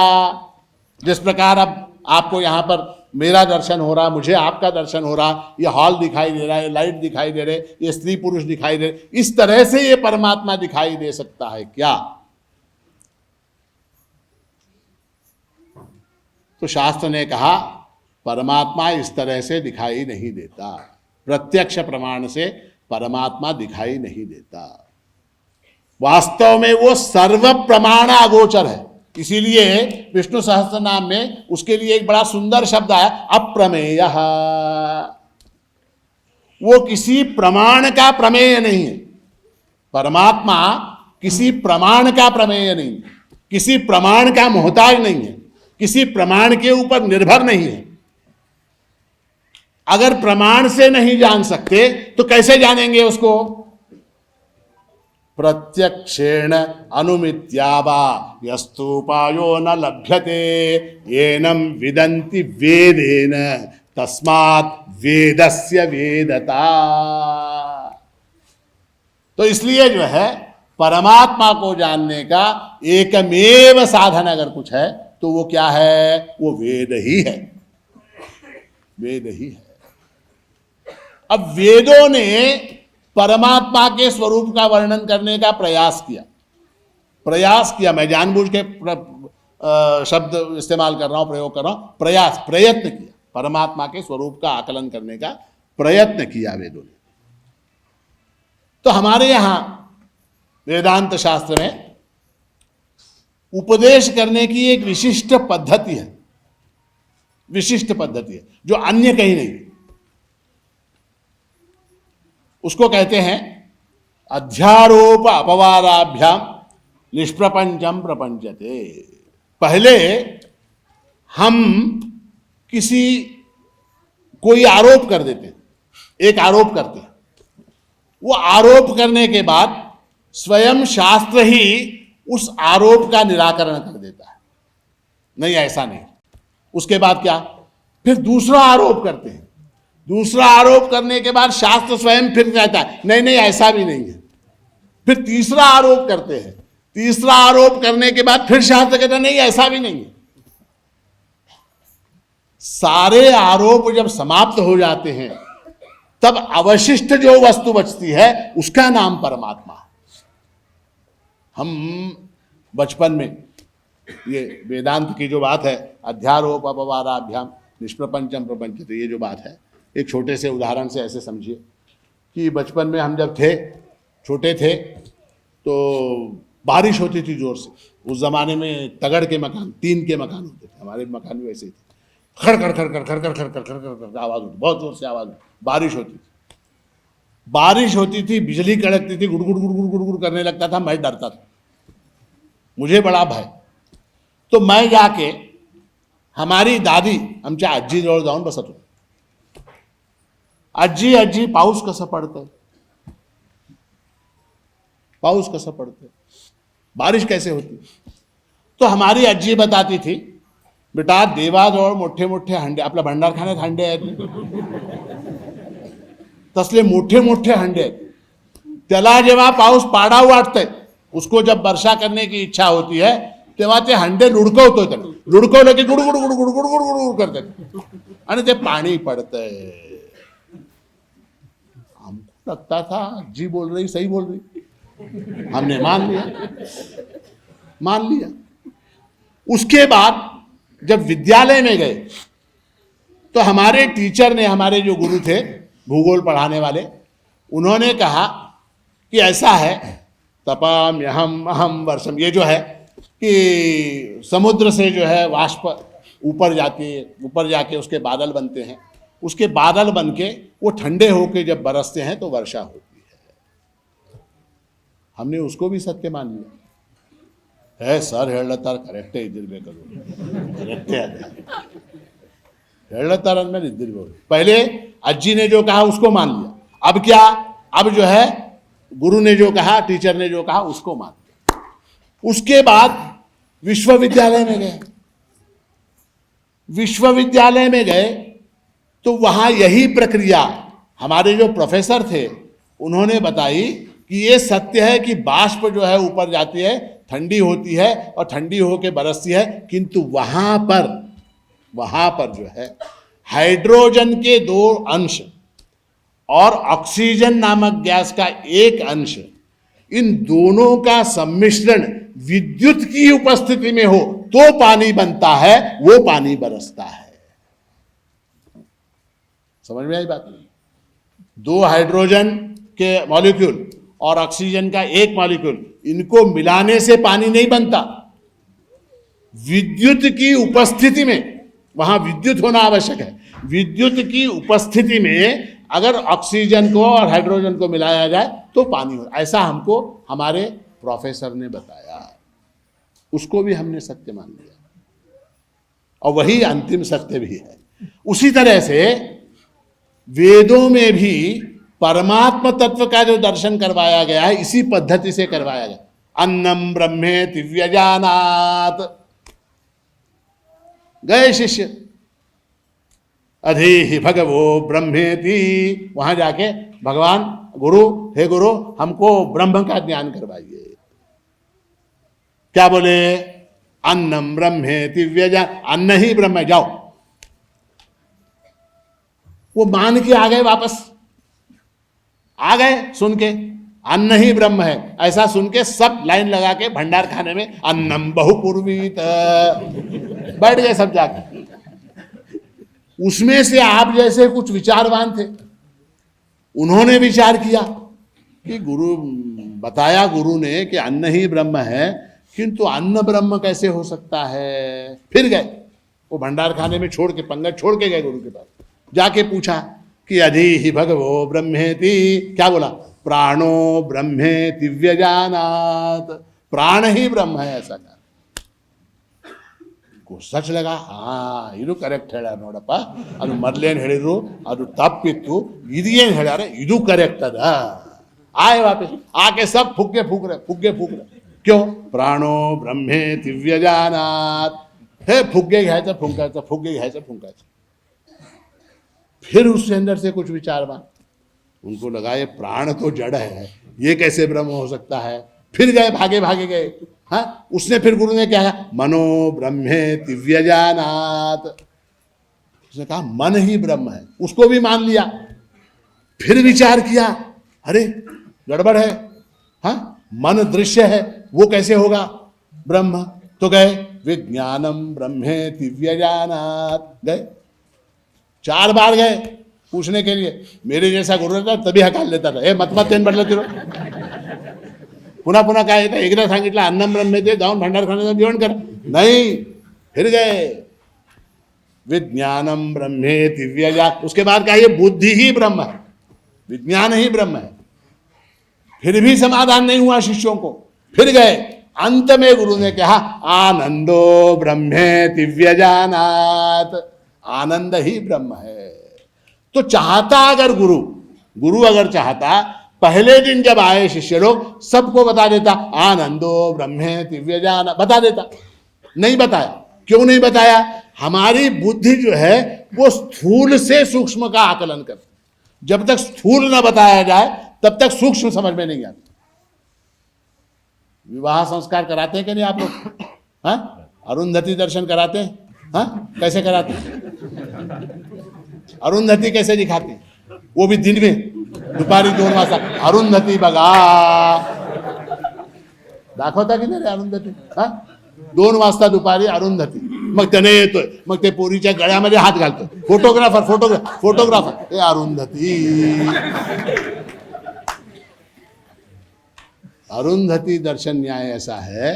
जिस प्रकार अब आपको यहां पर मेरा दर्शन हो रहा, मुझे आपका दर्शन हो रहा, ये हॉल दिखाई दे रहा है, लाइट दिखाई दे रहे, ये स्त्री पुरुष दिखाई दे रहे, इस तरह से ये परमात्मा दिखाई दे सकता है क्या? तो शास्त्र ने कहा परमात्मा इस तरह से दिखाई नहीं देता, प्रत्यक्ष प्रमाण से परमात्मा दिखाई नहीं देता। वास्तव में वो सर्व प्रमाण अगोचर है। इसीलिए विष्णु सहस्त्र नाम में उसके लिए एक बड़ा सुंदर शब्द आया, अप्रमेय। वो किसी प्रमाण का प्रमेय नहीं है। परमात्मा किसी प्रमाण का प्रमेय नहीं है, किसी प्रमाण का मोहताज नहीं है, किसी प्रमाण के ऊपर निर्भर नहीं है। अगर प्रमाण से नहीं जान सकते तो कैसे जानेंगे उसको? प्रत्यक्षेण अनुमित्यावा यस्तुपायो न लभ्यते येनम विदन्ति वेदेन तस्मात् वेदस्य वेदता। तो इसलिए जो है परमात्मा को जानने का एकमेव साधन अगर कुछ है तो वो क्या है? वो वेद ही है, वेद ही है। अब वेदों ने परमात्मा के स्वरूप का वर्णन करने का प्रयास किया। मैं जानबूझ के शब्द इस्तेमाल कर रहा हूं, प्रयोग कर रहा हूं, प्रयत्न किया, परमात्मा के स्वरूप का आकलन करने का प्रयत्न किया वेदों ने। तो हमारे यहां वेदांत शास्त्र में उपदेश करने की एक विशिष्ट पद्धति है, जो अन्य कहीं नहीं। उसको कहते हैं अध्यारोप अपवादाभ्याम निष्प्रपंचम प्रपंचते। पहले हम कोई आरोप कर देते हैं, एक आरोप करते हैं, वो आरोप करने के बाद स्वयं शास्त्र ही उस आरोप का निराकरण कर देता है। नहीं, ऐसा नहीं। उसके बाद क्या? फिर दूसरा आरोप करते हैं। दूसरा आरोप करने के बाद शास्त्र स्वयं फिर कहता है नहीं ऐसा भी नहीं है। फिर तीसरा आरोप करते हैं। तीसरा आरोप करने के बाद फिर शास्त्र कहता है नहीं ऐसा भी नहीं है। सारे आरोप जब समाप्त हो जाते हैं तब अवशिष्ट जो वस्तु बचती है उसका नाम परमात्मा है। हम बचपन में ये वेदांत की जो बात है अध्यारोप अपवादाभ्याम निष्प्रपंचम प्रपंचते, ये जो बात है एक छोटे से उदाहरण से ऐसे समझिए कि बचपन में हम जब छोटे थे तो बारिश होती थी जोर से। उस जमाने में तगड़ के मकान, टीन के मकान होते थे, हमारे मकान भी वैसे ही थे। खड़ खड़ खड़ खड़ खड़ खड़ खड़ खड़ खड़ खड़ आवाज होती, बहुत जोर से आवाज। बारिश होती थी, बिजली कड़कती थी, गुड़गुड़ गुड़गुड़ गुड़गुड़ करने लगता था। मैं डरता था, मुझे बड़ा भय। तो मैं जाके हमारी दादी आमच्या आजीजवळ जाऊन बसत होतो। आजी पाऊस कसं पडतंय, पाऊस कसं पडतंय, बारिश कैसे होती? तो हमारी आजी बताती थी बेटा देवाजवळ मोठे मोठे हंडे, आपल्या भंडारखान्यात हंडे आहेत, तसले मोठे मोठे हंडे आहेत। त्याला जेव्हा पाऊस पाडाव वाटतंय, उसको जब वर्षा करने की इच्छा होती है तेव्हा ते हंडे लुडकवतो त्याला, लुडकवलं की good good good good good good good good करतात आणि ते पाणी पड़तंय. हमको लगता था जी बोल रही सही बोल रही, हमने मान लिया. उसके बाद जब विद्यालय में गए तो हमारे टीचर ने, हमारे जो गुरु थे भूगोल पढ़ाने वाले, उन्होंने कहा कि ऐसा है, तपाम्यहम अहम वर्षम, ये जो है कि समुद्र से जो है वाष्प ऊपर जाके उसके बादल बनते हैं, उसके बादल बन के वो ठंडे होके जब बरसते हैं तो वर्षा होती है. हमने उसको भी सत्य मान लिया. है सर ಹೇಳ್ತಾರೆ ಕರೆಕ್ಟೇ ಇದ್ದಿರಬೇಕು, ಕರೆಕ್ಟೇ ಹೇಳ್ತಾರೆ ಅಂದ್ಮೇಲೆ ಇದ್ದಿರಬಹುದು. पहले अज्जी ने जो कहा उसको मान लिया. अब क्या, अब जो है गुरु ने जो कहा, टीचर ने जो कहा उसको मान लिया. उसके बाद विश्वविद्यालय में गए. विश्वविद्यालय में गए तो वहां यही प्रक्रिया हमारे जो प्रोफेसर थे उन्होंने बताई कि ये सत्य है कि बाष्प जो है ऊपर जाती है, ठंडी होती है और ठंडी होकर बरसती है, किंतु वहां पर जो है हाइड्रोजन के 2 अंश और ऑक्सीजन नामक गैस का 1 अंश, इन दोनों का सम्मिश्रण विद्युत की उपस्थिति में हो तो पानी बनता है, वो पानी बरसता है. समझ में आई बात? 2 हाइड्रोजन के मॉलिक्यूल और ऑक्सीजन का 1 मॉलिक्यूल, इनको मिलाने से पानी नहीं बनता. विद्युत की उपस्थिति में, वहां विद्युत होना आवश्यक है, विद्युत की उपस्थिति में अगर ऑक्सीजन को और हाइड्रोजन को मिलाया जाए तो पानी हो. ऐसा हमको हमारे प्रोफेसर ने बताया. उसको भी हमने सत्य मान लिया और वही अंतिम सत्य भी है. उसी तरह से वेदों में भी परमात्म तत्व का जो दर्शन करवाया गया है इसी पद्धति से करवाया गया. अन्नम ब्रह्मेति व्यजानात. गए शिष्य, अधीहि भगवो ब्रह्मेति, वहां जाके भगवान गुरु, हे गुरु हमको ब्रह्म का ज्ञान करवाइए. क्या बोले? अन्नम ब्रह्मेति व्यजान, अन्न ही ब्रह्म है, जाओ. वो मान के आ गए, वापस आ गए सुन के अन्न ही ब्रह्म है. ऐसा सुन के सब लाइन लगा के भंडार खाने में अन्नम बहुपूर्वीत बैठ गए सब जाके. उसमें से आप जैसे कुछ विचारवान थे, उन्होंने विचार किया कि बताया गुरु ने कि अन्न ही ब्रह्म है, किंतु अन्न ब्रह्म कैसे हो सकता है. फिर गए वो भंडार खाने में, छोड़ के पंगत छोड़ के गए गुरु के पास. जाके पूछा कि अधीहि भगवो ब्रह्मेति. क्या बोला? प्राणो ब्रह्मेति व्यजानात. प्राण ही ब्रह्म है, ऐसा कहा. को सच लगा. ಇದು ಕರೆಕ್ಟ್ ಹೇಳ್ಯಾರ ನೋಡಪ್ಪ, ಅದು ಮೊದಲೇನು ಹೇಳಿದ್ರು ಅದು ತಪ್ಪಿತ್ತು, ಇದೇನು ಹೇಳ್ಯಾರ ಇದು ಕರೆಕ್ಟ್ ಅದ. आए वापस, आके सब फुग्गे फूक रहे. क्यों? प्राणो ब्रह्मेति व्यजानात. हे फुग्गे घ्यायचं फुंकायचं. फिर उसके अंदर से कुछ विचारवान, उनको लगा ये प्राण तो जड़ है, ये कैसे ब्रह्म हो सकता है. फिर गए, भागे गए. हाँ, उसने फिर गुरु ने क्या कहा? मनो ब्रह्मेति व्यजानात. उसने कहा मन ही ब्रह्म है, उसको भी मान लिया. फिर विचार किया, अरे गड़बड़ है. हाँ, मन दृश्य है, वो कैसे होगा ब्रह्म. तो गए विज्ञानम ब्रह्मेति व्यजानात. गए 4 बार गए पूछने के लिए. मेरे जैसा गुरु था तभी हकाल लेता था, मत तेन बदल तिरो. पुन्हा काय येतं, एकदा सांगितलं अन्नम ब्रह्मेति, जाऊन भंडार खाण्याचं जेवण कर. नहीं, फिर गए विज्ञानम ब्रह्मेति व्यजा. उसके बाद कहा ये बुद्धि ही ब्रह्म है, विज्ञान ही ब्रह्म है. फिर भी समाधान नहीं हुआ शिष्यों को. फिर गए, अंत में गुरु ने कहा आनंदो ब्रह्मेति व्यजानात. आनंद ही ब्रह्म है. तो चाहता अगर गुरु अगर चाहता, पहले दिन जब आए शिष्य लोग सबको बता देता आनंदो ब्रह्मेति व्यजानात, बता देता. नहीं बताया. क्यों नहीं बताया? हमारी बुद्धि जो है वो स्थूल से सूक्ष्म का आकलन करती. जब तक स्थूल न बताया जाए तब तक सूक्ष्म समझ में नहीं आता. विवाह संस्कार कराते हैं कि नहीं आप लोग? हाँ, अरुंधति दर्शन कराते हैं? हाँ, कैसे कराते हैं? अरुंधति कैसे दिखाते हैं? वो भी दिन में, दुपारी 2 वाजता अरुंधती बघा दाखवता की नाही रे अरुंधती? हा, 2 वाजता दुपारी अरुंधती. मग त्याने येतोय, मग ते पोरीच्या गळ्यामध्ये हात घालतोय. फोटोग्राफर हे अरुंधती. अरुंधति दर्शन न्याय ऐसा है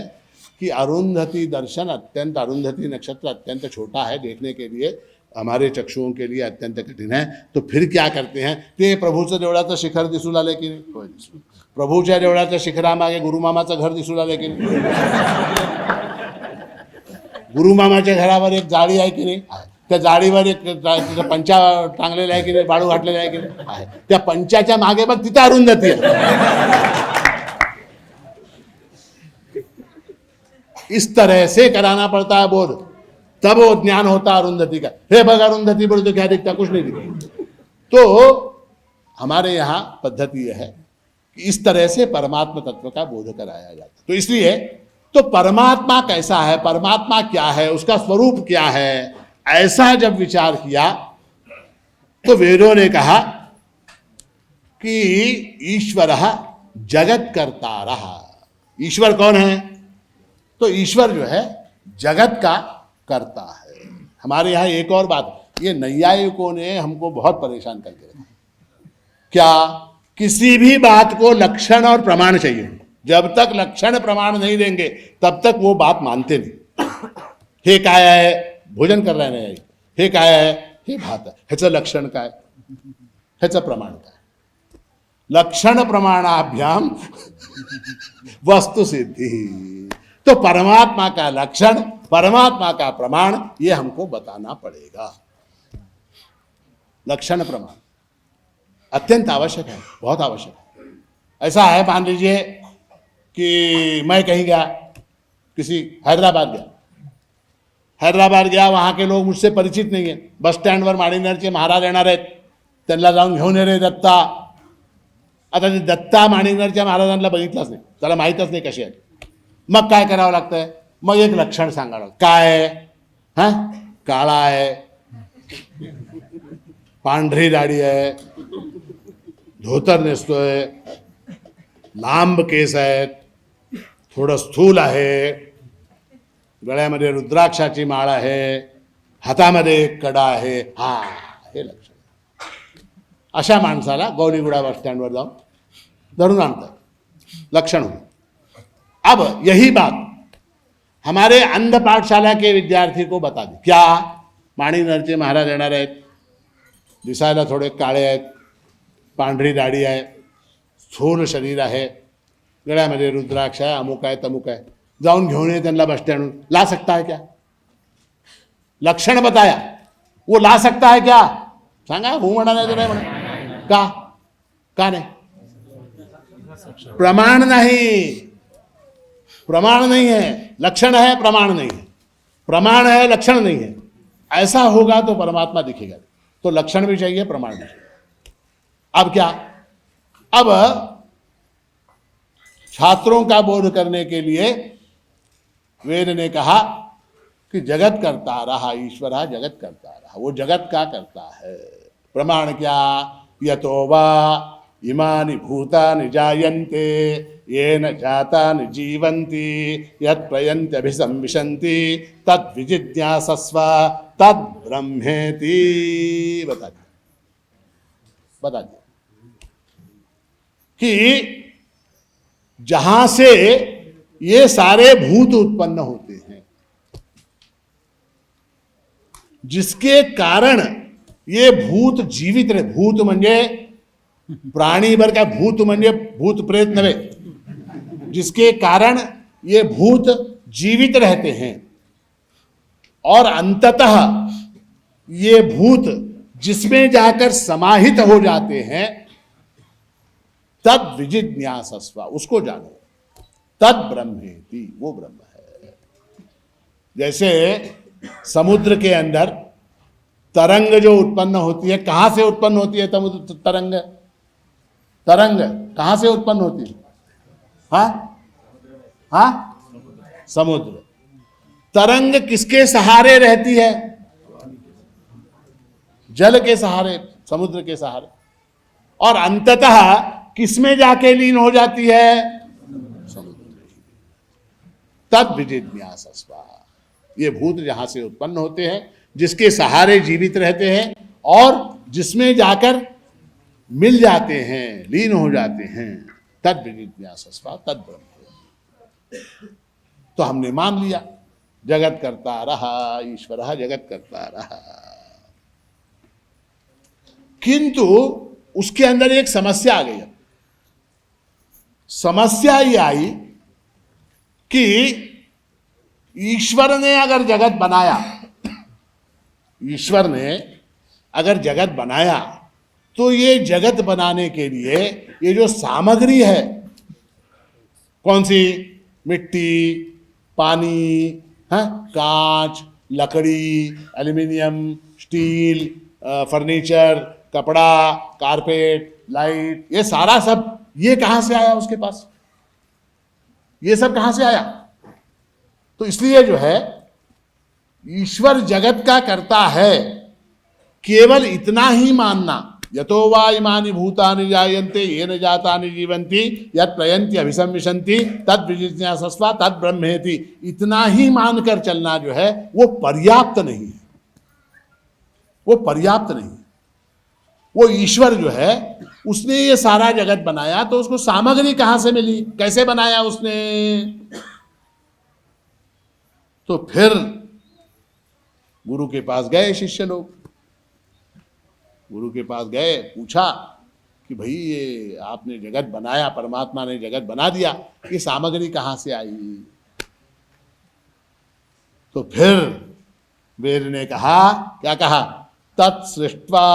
कि अरुंधति दर्शन अत्यंत, अरुंधति नक्षत्र अत्यंत छोटा है देखने के लिए, हमारे चक्षुओं के लिए अत्यंत कठिन है. तो फिर क्या करते हैं? ते प्रभूचं देवळाचं शिखर दिसू लागले की नाही? प्रभूच्या देवळाच्या शिखरामागे गुरुमामाचं घर दिसू लागले की नाही? गुरुमामाच्या घरावर एक जाळी आहे की नाही? त्या जाळीवर एक पंचा टांगलेला आहे की नाही? बाळू घातलेला आहे की नाही? आहे. त्या पंचाच्या मागे बघ, तिथं अरुंधती आहे. इस तरह से कराना पड़ता है बोध, तब वो ज्ञान होता अरुंधति का. हे बघ अरुंधति बोले तो क्या दिखता? कुछ नहीं दिखता. तो हमारे यहाँ पद्धति यह है कि इस तरह से परमात्मा तत्व का बोध कराया जाता. तो इसलिए तो परमात्मा कैसा है, परमात्मा क्या है, उसका स्वरूप क्या है, ऐसा जब विचार किया तो वेदों ने कहा कि ईश्वर जगत करता रहा. ईश्वर कौन है? तो ईश्वर जो है जगत का करता है. हमारे यहाँ एक और बात, ये नैयायिकों ने हमको बहुत परेशान करके रखा. क्या? किसी भी बात को लक्षण और प्रमाण चाहिए. जब तक लक्षण प्रमाण नहीं देंगे तब तक वो बात मानते नहीं. हे काय आहे? भोजन कर रहे नाही. हे काय आहे? हे भात आहे. ह्याचं लक्षण काय? ह्याचं प्रमाण काय? लक्षण प्रमाणाभ्याम वस्तु सिद्धि. तो परमात्मा का लक्षण, परमात्मा का प्रमाण, ये हमको बताना पड़ेगा. लक्षण प्रमाण अत्यंत आवश्यक है, बहुत आवश्यक है. ऐसा है, मान लीजिए कि मैं कहीं गया, किसी हैदराबाद गया, वहाँ के लोग मुझसे परिचित नहीं है. बस स्टँडवर माणिकनगरचे महाराज येणार आहेत, त्यांना जाऊन घेऊन ये रे दत्ता. आता ते दत्ता माणिकनगरच्या महाराजांना बघितलंच नाही, त्याला माहीतच नाही कसे आहेत. मग काय करावं लागतंय? मग एक लक्षण सांगावं लागतं. काय आहे? हा, काळा आहे, पांढरी दाढी आहे, धोतर नेसतोय, लांब केस आहेत, थोडं स्थूल आहे, गळ्यामध्ये रुद्राक्षाची माळ आहे, हातामध्ये एक कडा आहे. हा, हे लक्षण. अशा माणसाला गौरीगुडा बस स्टँडवर जाऊन धरून आणतात, लक्षण होतं. अब यही बात हमारे अंध पाठशाला के विद्यार्थी को बता दी. क्या? माणिकनगरचे महाराज येणार आहेत, दिसायला थोडे काळे आहेत, पांढरी दाढी आहे, स्थूल शरीर आहे, गळ्यामध्ये रुद्राक्ष आहे, अमुक आहे, तमुक आहे. जाऊन घेऊन ये त्यांना बस स्टँडवर. ला सकता है क्या? लक्षण बताया, वो ला सकता है क्या? सांगा. हो म्हणा, नाही तर नाही म्हणा. का नाही? प्रमाण नहीं. प्रमाण नहीं है, लक्षण है, प्रमाण नहीं है. प्रमाण है, लक्षण नहीं है. ऐसा होगा तो परमात्मा दिखेगा. तो लक्षण भी चाहिए, प्रमाण भी चाहिए. अब क्या? अब छात्रों का बोध करने के लिए वेद ने कहा कि जगत करता रहा, ईश्वर जगत करता रहा. वो जगत का करता है. प्रमाण क्या? यतो वा इमानि भूतानि जायन्ते येन जातानि जीवन्ति यत् प्रयन्त्यभिसंविशन्ति तद् विजिज्ञासस्व तद् ब्रह्मेति. बता दिया कि जहां से ये सारे भूत उत्पन्न होते हैं, जिसके कारण ये भूत जीवित रहे. भूत म्हणजे प्राणी बर का, भूत म्हणजे भूत प्रेत नव्हे. जिसके कारण ये भूत जीवित रहते हैं और अंततः ये भूत जिसमें जाकर समाहित हो जाते हैं, तद विजिज्ञासस्व, उसको जानो. तद ब्रह्मेति, वो ब्रह्म है. जैसे समुद्र के अंदर तरंग जो उत्पन्न होती है, कहां से उत्पन्न होती है? तरंग कहां से उत्पन्न होती है? हाँ, समुद्र. तरंग किसके सहारे रहती है? जल के सहारे, समुद्र के सहारे। और अंततः किसमें जाके लीन हो जाती है? समुद्र। तद विजिज्ञासस्व, ये भूत जहां से उत्पन्न होते हैं, जिसके सहारे जीवित रहते हैं और जिसमें जाकर मिल जाते हैं, लीन हो जाते हैं, तद विजिज्ञासस्व तद ब्रह्म। तो हमने मान लिया जगत करता रहा, ईश्वर जगत करता रहा, किंतु उसके अंदर एक समस्या आ गई। समस्या ये आई कि ईश्वर ने अगर जगत बनाया, ईश्वर ने अगर जगत बनाया, तो ये जगत बनाने के लिए ये जो सामग्री है, कौन सी? मिट्टी, पानी, कांच, लकड़ी, एल्यूमिनियम, स्टील, फर्नीचर, कपड़ा, कारपेट, लाइट, ये सारा सब, ये कहां से आया उसके पास? ये सब कहां से आया? तो इसलिए जो है, ईश्वर जगत का करता है, केवल इतना ही मानना, यतो वा इमानि भूतानि जायन्ते येन जातानि जीवन्ति यत् प्रयन्ति अभिसंविशन्ति तद विजिज्ञासस्व तद ब्रह्मेति, इतना ही मानकर चलना जो है वो पर्याप्त नहीं है, वो पर्याप्त नहीं है। वो ईश्वर जो है, उसने ये सारा जगत बनाया, तो उसको सामग्री कहां से मिली, कैसे बनाया उसने? तो फिर गुरु के पास गए शिष्य लोग, गुरु के पास गए, पूछा कि भाई ये आपने जगत बनाया, परमात्मा ने जगत बना दिया, ये सामग्री कहां से आई? तो फिर वेद ने कहा, क्या कहा? तत्सृष्ट्वा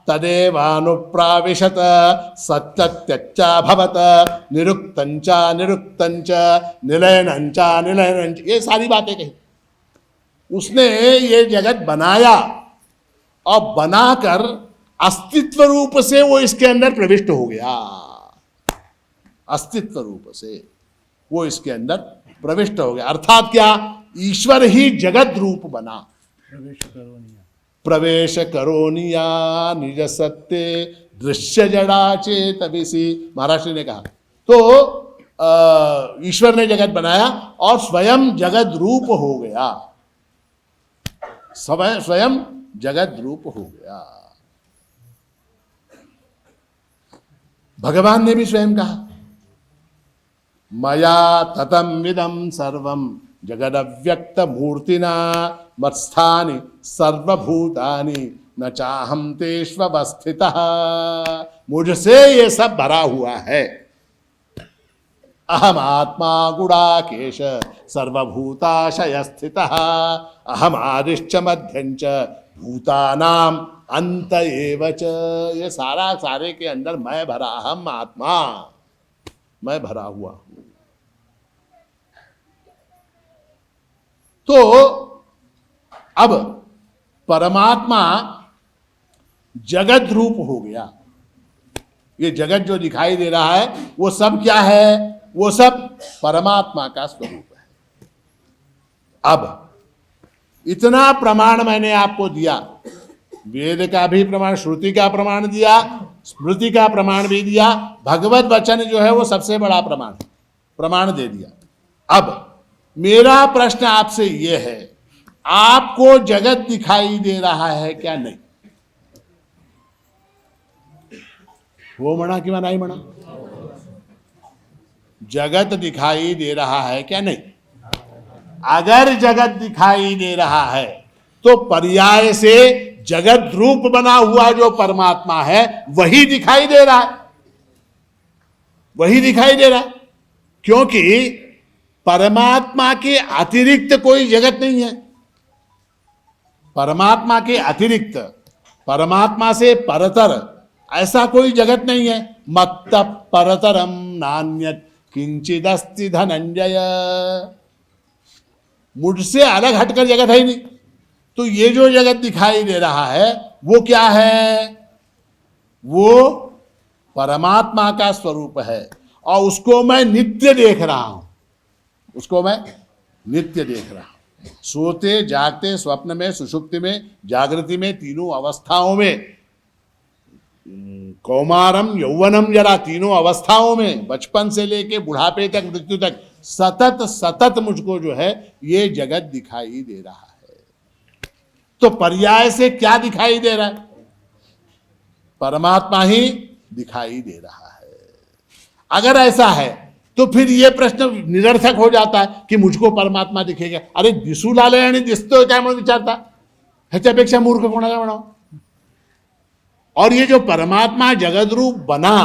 तदेवानुप्राविशत सत्यत्यच्चाभवत निरुक्तंचा निरुक्तंच निलयनंचा निलयनंच, ये सारी बातें कही। उसने ये जगत बनाया और बनाकर अस्तित्व रूप से वो इसके अंदर प्रविष्ट हो गया, अस्तित्व रूप से वो इसके अंदर प्रविष्ट हो गया। अर्थात क्या? ईश्वर ही जगत रूप बना। प्रवेश करोनिया निज सत्य दृश्य जड़ा चेत विसी, महाराष्ट्र ने कहा। तो ईश्वर ने जगत बनाया और स्वयं जगत रूप हो गया, स्वयं जगत रूप हो गया। भगवान ने भी स्वयं कहा, मया ततम विदम सर्वम जगदव्यक्त मूर्तिना मत्स्थानि सर्वभूतानि न चाहम तेष्वस्थितः, मुझसे ये सब भरा हुआ है। अहम आत्मा गुड़ाकेश सर्वभूताशय स्थितः अहम आदिश्च मध्यंच भूतानाम अंत एव च, ये सारे के अंदर मैं भरा, अहम आत्मा, मैं भरा हुआ हूं। तो अब परमात्मा जगत रूप हो गया। ये जगत जो दिखाई दे रहा है वो सब क्या है? वो सब परमात्मा का स्वरूप है। अब इतना प्रमाण मैंने आपको दिया, वेद का भी प्रमाण, श्रुति का प्रमाण दिया, स्मृति का प्रमाण भी दिया, भगवत वचन जो है वो सबसे बड़ा प्रमाण दे दिया। अब मेरा प्रश्न आपसे ये है, आपको जगत दिखाई दे रहा है क्या? नहीं। वो म्हणा किंवा नाही म्हणा, जगत दिखाई दे रहा है क्या? नहीं। अगर जगत दिखाई दे रहा है तो पर्याय से जगत रूप बना हुआ जो परमात्मा है वही दिखाई दे रहा है, वही दिखाई दे रहा है, क्योंकि परमात्मा के अतिरिक्त कोई जगत नहीं है। परमात्मा के अतिरिक्त, परमात्मा से परतर ऐसा कोई जगत नहीं है। मत्त परतरम नान्यत् किंचिदस्ति धनंजय, मुझसे अलग हटकर जगत है ही नहीं। तो ये जो जगत दिखाई दे रहा है वो क्या है? वो परमात्मा का स्वरूप है और उसको मैं नित्य देख रहा हूं, उसको मैं नित्य देख रहा हूं। सोते, जागते, स्वप्न में, सुषुप्ति में, जागृति में, तीनों अवस्थाओं में, कौमारम यौवनम जरा, तीनों अवस्थाओं में, बचपन से लेके बुढ़ापे तक, मृत्यु तक, सतत सतत मुझको जो है ये जगत दिखाई दे रहा है। तो पर्याय से क्या दिखाई दे रहा है? परमात्मा ही दिखाई दे रहा है। अगर ऐसा है तो फिर ये प्रश्न निरर्थक हो जाता है कि मुझको परमात्मा दिखेगा। अरे दिसू लागले आणि दिसतोय काय म्हणून विचारता, ह्याच्यापेक्षा मूर्ख कोणाला म्हणावं? और ये जो परमात्मा जगत रूप बना,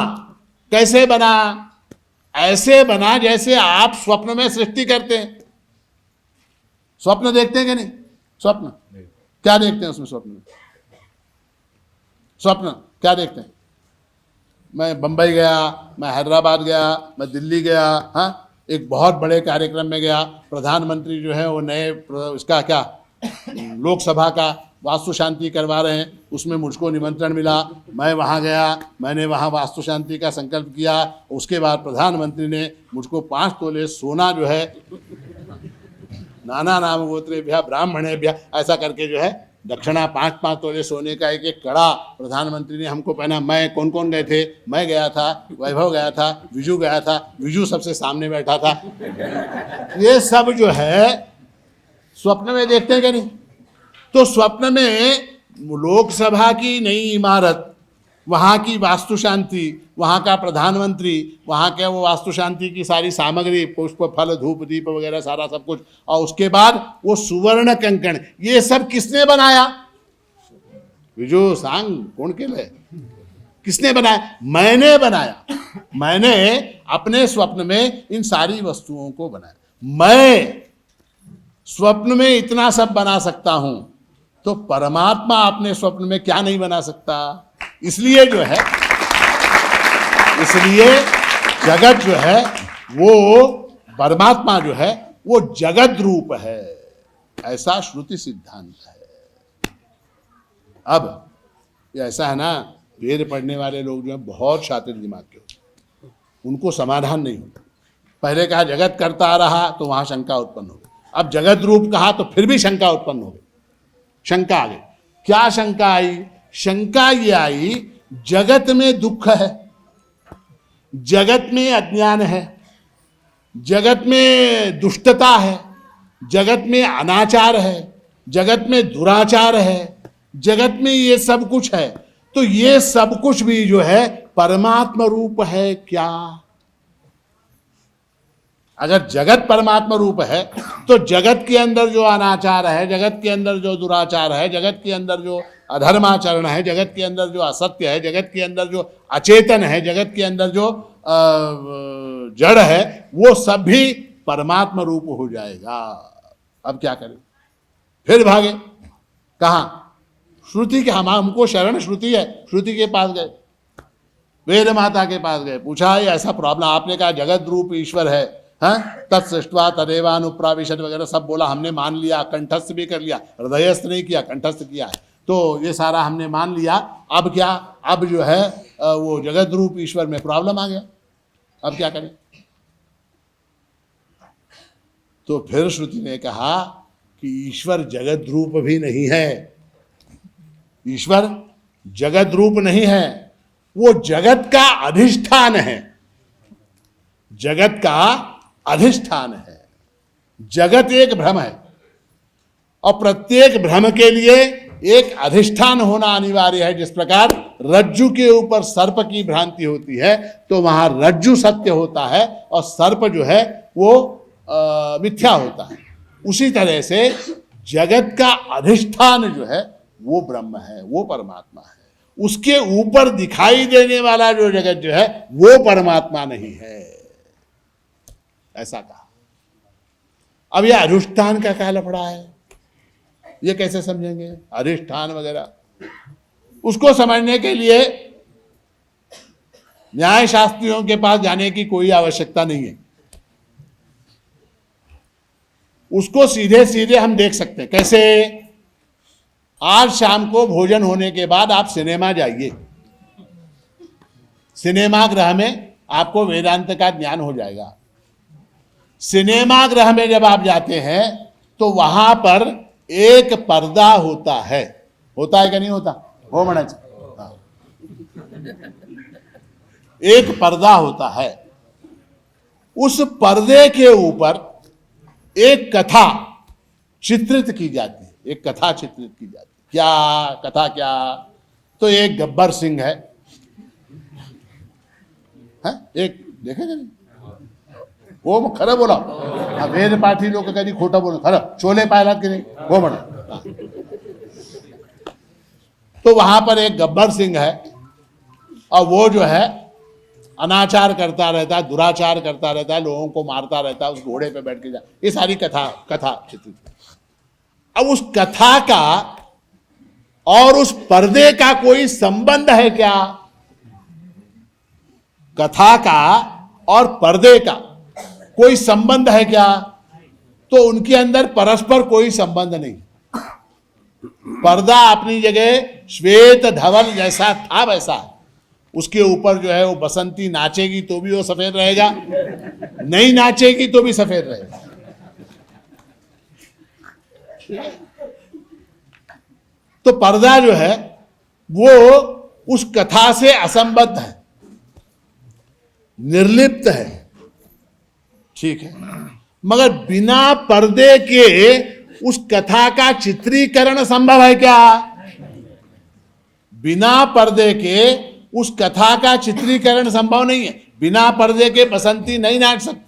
कैसे बना? ऐसे बना जैसे आप स्वप्न में सृष्टि करते हैं। स्वप्न देखते हैं कि नहीं? स्वप्न क्या देखते हैं उसमें? स्वप्न में स्वप्न क्या देखते हैं? मैं बंबई गया, मैं हैदराबाद गया, मैं दिल्ली गया, हाँ, एक बहुत बड़े कार्यक्रम में गया, प्रधानमंत्री जो है वो नए इसका क्या लोकसभा का वास्तु शांति करवा रहे हैं, उसमें मुझको निमंत्रण मिला, मैं वहाँ गया, मैंने वहाँ वास्तु शांति का संकल्प किया। उसके बाद प्रधानमंत्री ने मुझको 5 तोले सोना जो है, नाना नाम गोत्रेभ्यः ब्राह्मणेभ्यः, ऐसा करके जो है दक्षिणा 5-5 तोले सोने का एक कड़ा प्रधानमंत्री ने हमको पहना। मैं कौन कौन गए थे? मैं गया था, वैभव गया था, विजू गया था, विजू सबसे सामने बैठा था। ये सब जो है स्वप्न में देखते हैं क्या नहीं? तो स्वप्न में लोकसभा की नई इमारत, वहाँ की वास्तु शांति, वहाँ का प्रधानमंत्री, वहाँ के वो वास्तु शांति की सारी सामग्री, पुष्प फल धूप दीप वगैरह सारा सब कुछ, और उसके बाद वो सुवर्ण कंकण, ये सब किसने बनाया? विजू सांग कौन केले? किसने बनाया? मैंने बनाया। मैंने अपने स्वप्न में इन सारी वस्तुओं को बनाया। मैं स्वप्न में इतना सब बना सकता हूं, तो परमात्मा अपने स्वप्न में क्या नहीं बना सकता? इसलिए जो है, इसलिए जगत जो है वो, परमात्मा जो है वो जगत रूप है, ऐसा श्रुति सिद्धांत है। अब ये ऐसा है ना, वेद पढ़ने वाले लोग जो है बहुत शातिर दिमाग के होते, उनको समाधान नहीं होता। पहले कहा जगत करता आ रहा, तो वहां शंका उत्पन्न हो गई। अब जगत रूप कहा तो फिर भी शंका उत्पन्न हो गई, शंका आ गई। क्या शंका आई? शंका ये आई, जगत में दुख है, जगत में अज्ञान है, जगत में दुष्टता है, जगत में अनाचार है, जगत में दुराचार है, जगत में ये सब कुछ है, तो ये सब कुछ भी जो है परमात्मा रूप है क्या? अगर जगत परमात्मा रूप है तो जगत के अंदर जो अनाचार है, जगत के अंदर जो दुराचार है, जगत के अंदर जो अधर्माचरण है, जगत के अंदर जो असत्य है, जगत के अंदर जो अचेतन है, जगत के अंदर जो जड़ है, वो सब भी परमात्मा रूप हो जाएगा। अब क्या करें? फिर भागे कहाँ? श्रुति के, हमको शरण श्रुति है, श्रुति के पास गए, वेद माता के पास गए, पूछा ये ऐसा प्रॉब्लम, आपने कहा जगत रूप ईश्वर है, तत्सृष्ट्वा तदेवानुप्राविशत् वगैरह सब बोला, हमने मान लिया, कंठस्थ भी कर लिया, हृदयस्थ नहीं किया, कंठस्थ किया है, तो ये सारा हमने मान लिया। अब क्या? अब जो है वो जगत रूप ईश्वर में प्रॉब्लम आ गया, अब क्या करें? तो फिर श्रुति ने कहा कि ईश्वर जगत रूप भी नहीं है, ईश्वर जगत रूप नहीं है, वो जगत का अधिष्ठान है, जगत का अधिष्ठान है। जगत एक भ्रम है और प्रत्येक भ्रम के लिए एक अधिष्ठान होना अनिवार्य है। जिस प्रकार रज्जु के ऊपर सर्प की भ्रांति होती है तो वहां रज्जु सत्य होता है और सर्प जो है वो मिथ्या होता है, उसी तरह से जगत का अधिष्ठान जो है वो ब्रह्म है, वो परमात्मा है। उसके ऊपर दिखाई देने वाला जो जगत जो है वो परमात्मा नहीं है, ऐसा कहा। अब यह अधिष्ठान का क्या लफड़ा है, ये कैसे समझेंगे? अधिष्ठान वगैरह, उसको समझने के लिए न्याय शास्त्रियों के पास जाने की कोई आवश्यकता नहीं है। उसको सीधे सीधे हम देख सकते हैं। कैसे? आज शाम को भोजन होने के बाद आप सिनेमा जाइए, सिनेमा गृह में आपको वेदांत का ज्ञान हो जाएगा। सिनेमा गृह में जब आप जाते हैं तो वहां पर एक पर्दा होता है कि नहीं होता? हो मना एक पर्दा होता है, उस पर्दे के ऊपर एक कथा चित्रित की जाती है, एक कथा चित्रित की जाती है। क्या कथा? क्या? तो एक गब्बर सिंह है, एक देखे नहीं वो खरं बोला वेद पाठी लोक कधी खोटं बोल खरं चोले पाहिलात की नहीं वो म्हणा। तो वहां पर एक गब्बर सिंह है और वो जो है अनाचार करता रहता है, दुराचार करता रहता है, लोगों को मारता रहता है, उस घोड़े पे बैठ के जा, ये सारी कथा चित्रित। अब उस कथा का और उस पर्दे का कोई संबंध है क्या? कथा का और पर्दे का कोई संबंध है क्या? तो उनके अंदर परस्पर कोई संबंध नहीं। पर्दा अपनी जगह श्वेत धवल जैसा था वैसा है, उसके ऊपर जो है वो बसंती नाचेगी तो भी वो सफेद रहेगा, नहीं नाचेगी तो भी सफेद रहेगा। तो पर्दा जो है वो उस कथा से असंबद्ध है, निर्लिप्त है, ठीक है। मगर बिना पर्दे के उस कथा का चित्रीकरण संभव है क्या? बिना पर्दे के उस कथा का चित्रीकरण संभव नहीं है। बिना पर्दे के बसंती नहीं नाच सकती,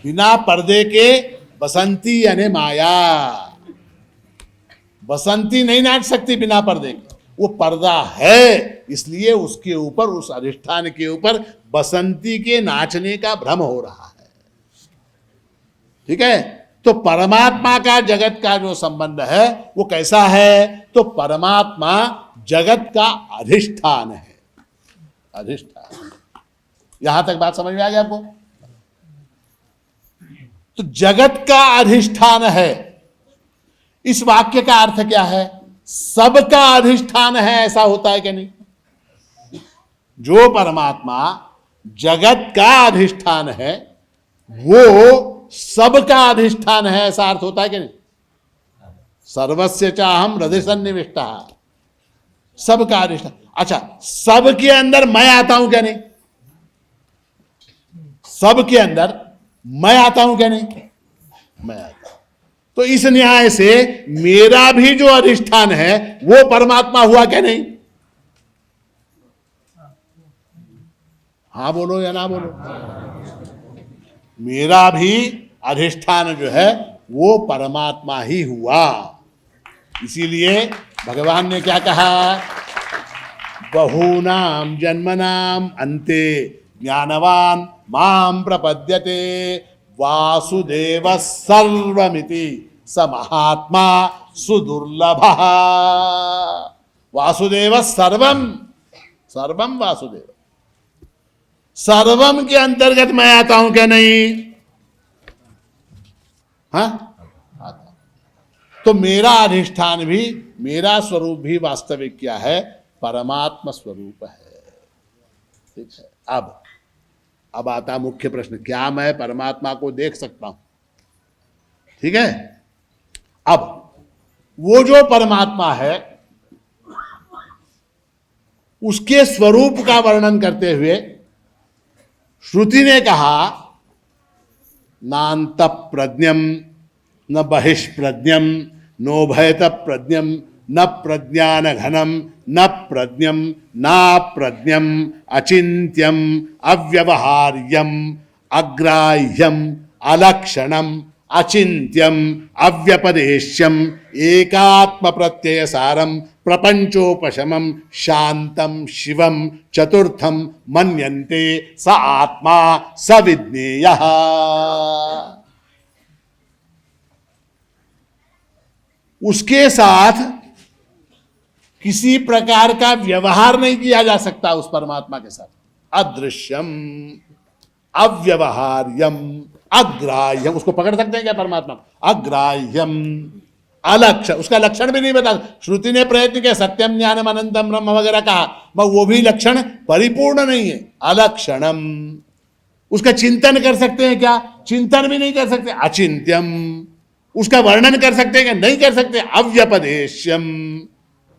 बिना पर्दे के बसंती यानी माया, बसंती नहीं नाच सकती बिना पर्दे के। वो पर्दा है, इसलिए उसके ऊपर, उस अधिष्ठान के ऊपर बसंती के नाचने का भ्रम हो रहा है, ठीक है। तो परमात्मा का जगत का जो संबंध है वो कैसा है? तो परमात्मा जगत का अधिष्ठान है, अधिष्ठान। यहां तक बात समझ में आ गया आपको? तो जगत का अधिष्ठान है, इस वाक्य का अर्थ क्या है? सबका अधिष्ठान है, ऐसा होता है कि नहीं? जो परमात्मा जगत का अधिष्ठान है वो सबका अधिष्ठान है, ऐसा अर्थ होता है कि नहीं? सर्वस्य चाहम हृदय सन्निविष्टा, सबका अधिष्ठान। अच्छा, सबके अंदर मैं आता हूं क्या नहीं? सबके अंदर मैं आता हूं क्या नहीं? मैं आता हूं। तो इस न्याय से मेरा भी जो अधिष्ठान है वो परमात्मा हुआ क्या नहीं? हाँ बोलो या ना बोलो? मेरा भी अधिष्ठान जो है वो परमात्मा ही हुआ। इसीलिए भगवान ने क्या कहा? बहूनाम जन्मनाम अन्ते ज्ञानवान माम प्रपद्यते वासुदेव सर्वमिति स महात्मा सुदुर्लभ। वासुदेव सर्वम, सर्वम वासुदेव, सर्वम के अंतर्गत मैं आता हूं क्या नहीं? हाँ, आता। तो मेरा अधिष्ठान भी, मेरा स्वरूप भी वास्तविक क्या है? परमात्मा स्वरूप है, ठीक है। अब आता मुख्य प्रश्न, क्या मैं परमात्मा को देख सकता हूं? ठीक है। अब वो जो परमात्मा है उसके स्वरूप का वर्णन करते हुए श्रुति ने कहा नान्त प्रज्ञम न बहिष्प्रज्ञम नोभयत प्रज्ञम न प्रज्ञान घनम न प्रज्ञम ना प्रज्ञम अचिंत्यम अव्यवहार्यम अग्राह्यम अलक्षणम अचिंत्यम अव्यपदेश्यम एकात्म प्रत्यय सारम प्रपंचोपशमम शांतम शिवम चतुर्थम मन्यन्ते स आत्मा स विज्ञेयः। उसके साथ किसी प्रकार का व्यवहार नहीं किया जा सकता उस परमात्मा के साथ। अदृश्यम अव्यवहार्यम अग्राह्यम, उसको पकड़ सकते हैं क्या परमात्मा? अग्राह्यम अलक्ष, उसका लक्षण भी नहीं बता। श्रुति ने प्रयत्न किया, सत्यम ज्ञानम अनंतम ब्रह्म वगैरह कहा, मगर वो भी लक्षण परिपूर्ण नहीं है। अलक्षणम, उसका चिंतन कर सकते हैं क्या? चिंतन भी नहीं कर सकते। अचिंत्यम। उसका वर्णन कर सकते हैं क्या? नहीं कर सकते। अव्यपदेश्यम।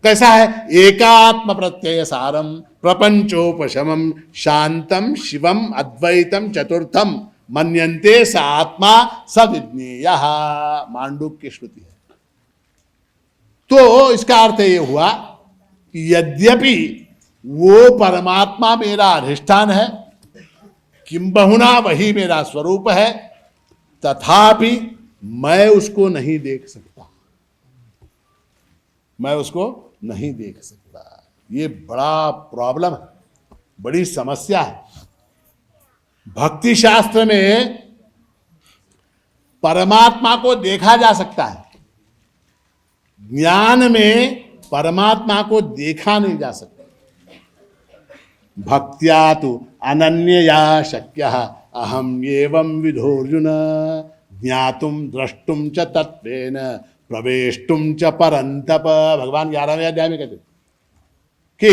कैसा है? एकात्म प्रत्यय सारम प्रपंचोपशमम शांतम शिवम अद्वैतम चतुर्थम मन्यन्ते स आत्मा स विज्ञेयः। मांडूक्य की श्रुति है। तो इसका अर्थ ये हुआ कि यद्यपि वो परमात्मा मेरा अधिष्ठान है, किंबहुना वही मेरा स्वरूप है, तथापि मैं उसको नहीं देख सकता। मैं उसको नहीं देख सकता। ये बड़ा प्रॉब्लम है, बड़ी समस्या है। भक्ति शास्त्र में परमात्मा को देखा जा सकता है, ज्ञान में परमात्मा को देखा नहीं जा सकता। भक्त्या तु अनन्यया शक्यः अहम एवं विधोर्जुन ज्ञातुम द्रष्टुम च तत्वेन प्रवेष्टुम च परंतप। भगवान 11वें अध्याय में कहते कि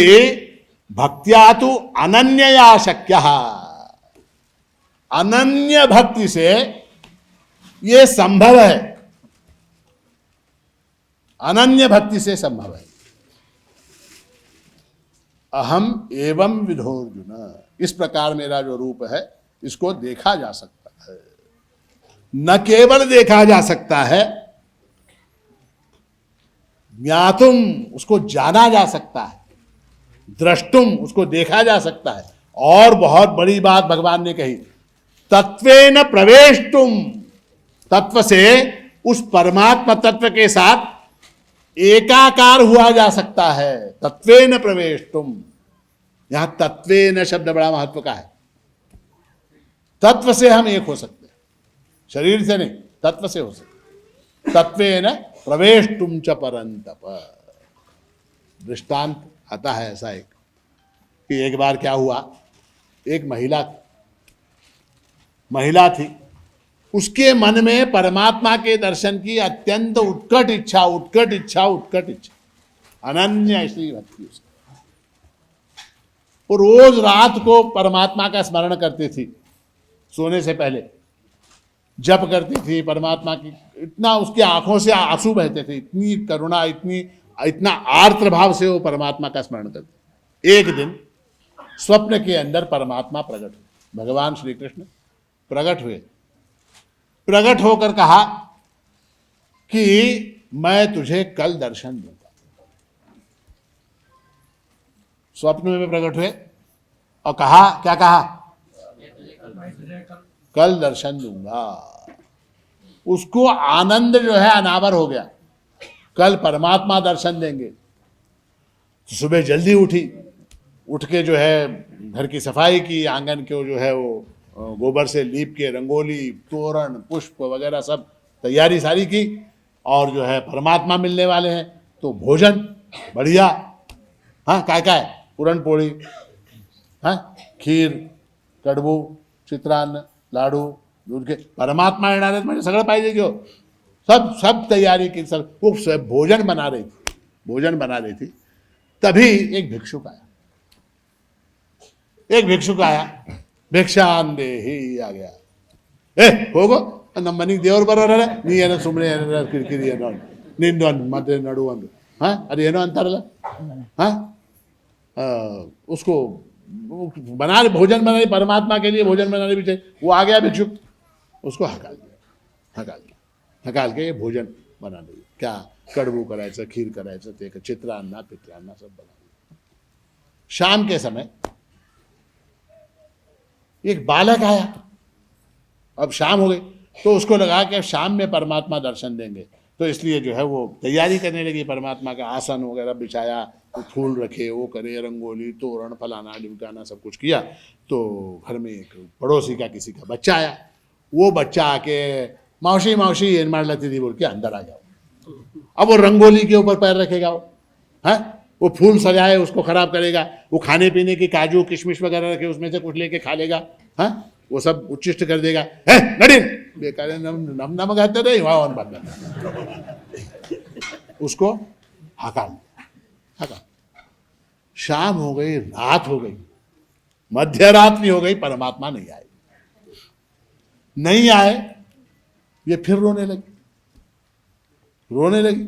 भक्त्या तु अनन्यया शक्यः, अनन्य भक्ति से ये संभव है, अनन्य भक्ति से संभव है। अहम एवं विधोर्जुन, इस प्रकार मेरा जो रूप है इसको देखा जा सकता है। न केवल देखा जा सकता है, ज्ञातुम उसको जाना जा सकता है, द्रष्टुम उसको देखा जा सकता है, और बहुत बड़ी बात भगवान ने कही, तत्वेन प्रवेष्टुम, तत्व से उस परमात्मा तत्व के साथ एकाकार हुआ जा सकता है। तत्वेन प्रवेष्टुम, यहां तत्वेन शब्द बड़ा महत्व का है। तत्व से हम एक हो सकते हैं, शरीर से नहीं, तत्व से हो सकते। तत्वेन प्रवेष्टुम च परंतप। दृष्टांत आता है ऐसा एक, कि एक बार क्या हुआ, एक महिला थी, उसके मन में परमात्मा के दर्शन की अत्यंत उत्कट इच्छा, अनन्य ऐसी भक्ति उसकी। वो रोज रात को परमात्मा का स्मरण करती थी, सोने से पहले जप करती थी परमात्मा की। इतना उसकी आंखों से आंसू बहते थे, इतनी करुणा, इतना आर्द्र भाव से वो परमात्मा का स्मरण करते। एक दिन स्वप्न के अंदर परमात्मा प्रकट हुए, भगवान श्री कृष्ण प्रकट हुए। प्रकट होकर कहा कि मैं तुझे कल दर्शन दूंगा। स्वप्न में प्रकट हुए और कहा, क्या कहा? कल दर्शन दूंगा। उसको आनंद जो है अनावर हो गया, कल परमात्मा दर्शन देंगे। तो सुबह जल्दी उठी, उठ के जो है घर की सफाई की, आंगन को जो है वो गोबर से लीप के रंगोली, तोरण, पुष्प वगैरह सब तैयारी सारी की। और जो है परमात्मा मिलने वाले हैं तो भोजन बढ़िया, हाँ काय पूरण पोड़ी, हाँ खीर, कडबू, चित्रान्न, लाडू, दूध के, परमात्मा येणार आहेत म्हणजे सगळं पाहिजे की हो, सब तैयारी की, सब वो सब भोजन बना रही थी। तभी एक भिक्षुक आया, भिक्षान दे ही आ गया। ಹೋಗೋ ನಮ್ಮ ಮನೆಗೆ ದೇವ್ರು ಬರೋರಲ್ಲ, ನೀ ಏನೋ ಸುಮ್ಮನೆ ಏನೋ ಕಿರಿಕಿರಿ ಏನೋ ನಿಂದು ಒಂದು ಮತ್ತೆ ನಡು ಒಂದು, हाँ अरे अंतारला, हाँ उसको बना भोजन बनाने, परमात्मा के लिए भोजन बनाने भी चाहिए। वो आ गया भिक्षुक, उसको हकाल के ये भोजन बना दिया। क्या कडबू करायचं, खीर करायचं, ते चित्रान्ना पित्रान्ना सब बना दिया। शाम के समय एक बालक आया, अब शाम हो गई, तो उसको लगा कि अब शाम में परमात्मा दर्शन देंगे, तो इसलिए जो है वो तैयारी करने लगी। परमात्मा का आसन वगैरह बिछाया, वो फूल रखे, वो करे, रंगोली, तोरण, फलाना ढिमकाना सब कुछ किया। तो घर में एक पड़ोसी का किसी का बच्चा आया, वो बच्चा आके मौसी ये मार लेती थी बोल के अंदर आ जाओ। अब वो रंगोली के ऊपर पैर रखेगा, वो फूल सजाए उसको खराब करेगा, वो खाने पीने की काजू किशमिश वगैरह रखे उसमें से कुछ लेके खा लेगा, वो सब उच्चिष्ट कर देगा। नडीन बेकार नम कहते रहे वहां, उसको हकाल। शाम हो गई, रात हो गई, मध्य रात्रि हो गई, परमात्मा नहीं आए। नहीं आए, ये फिर रोने लगी, रोने लगी,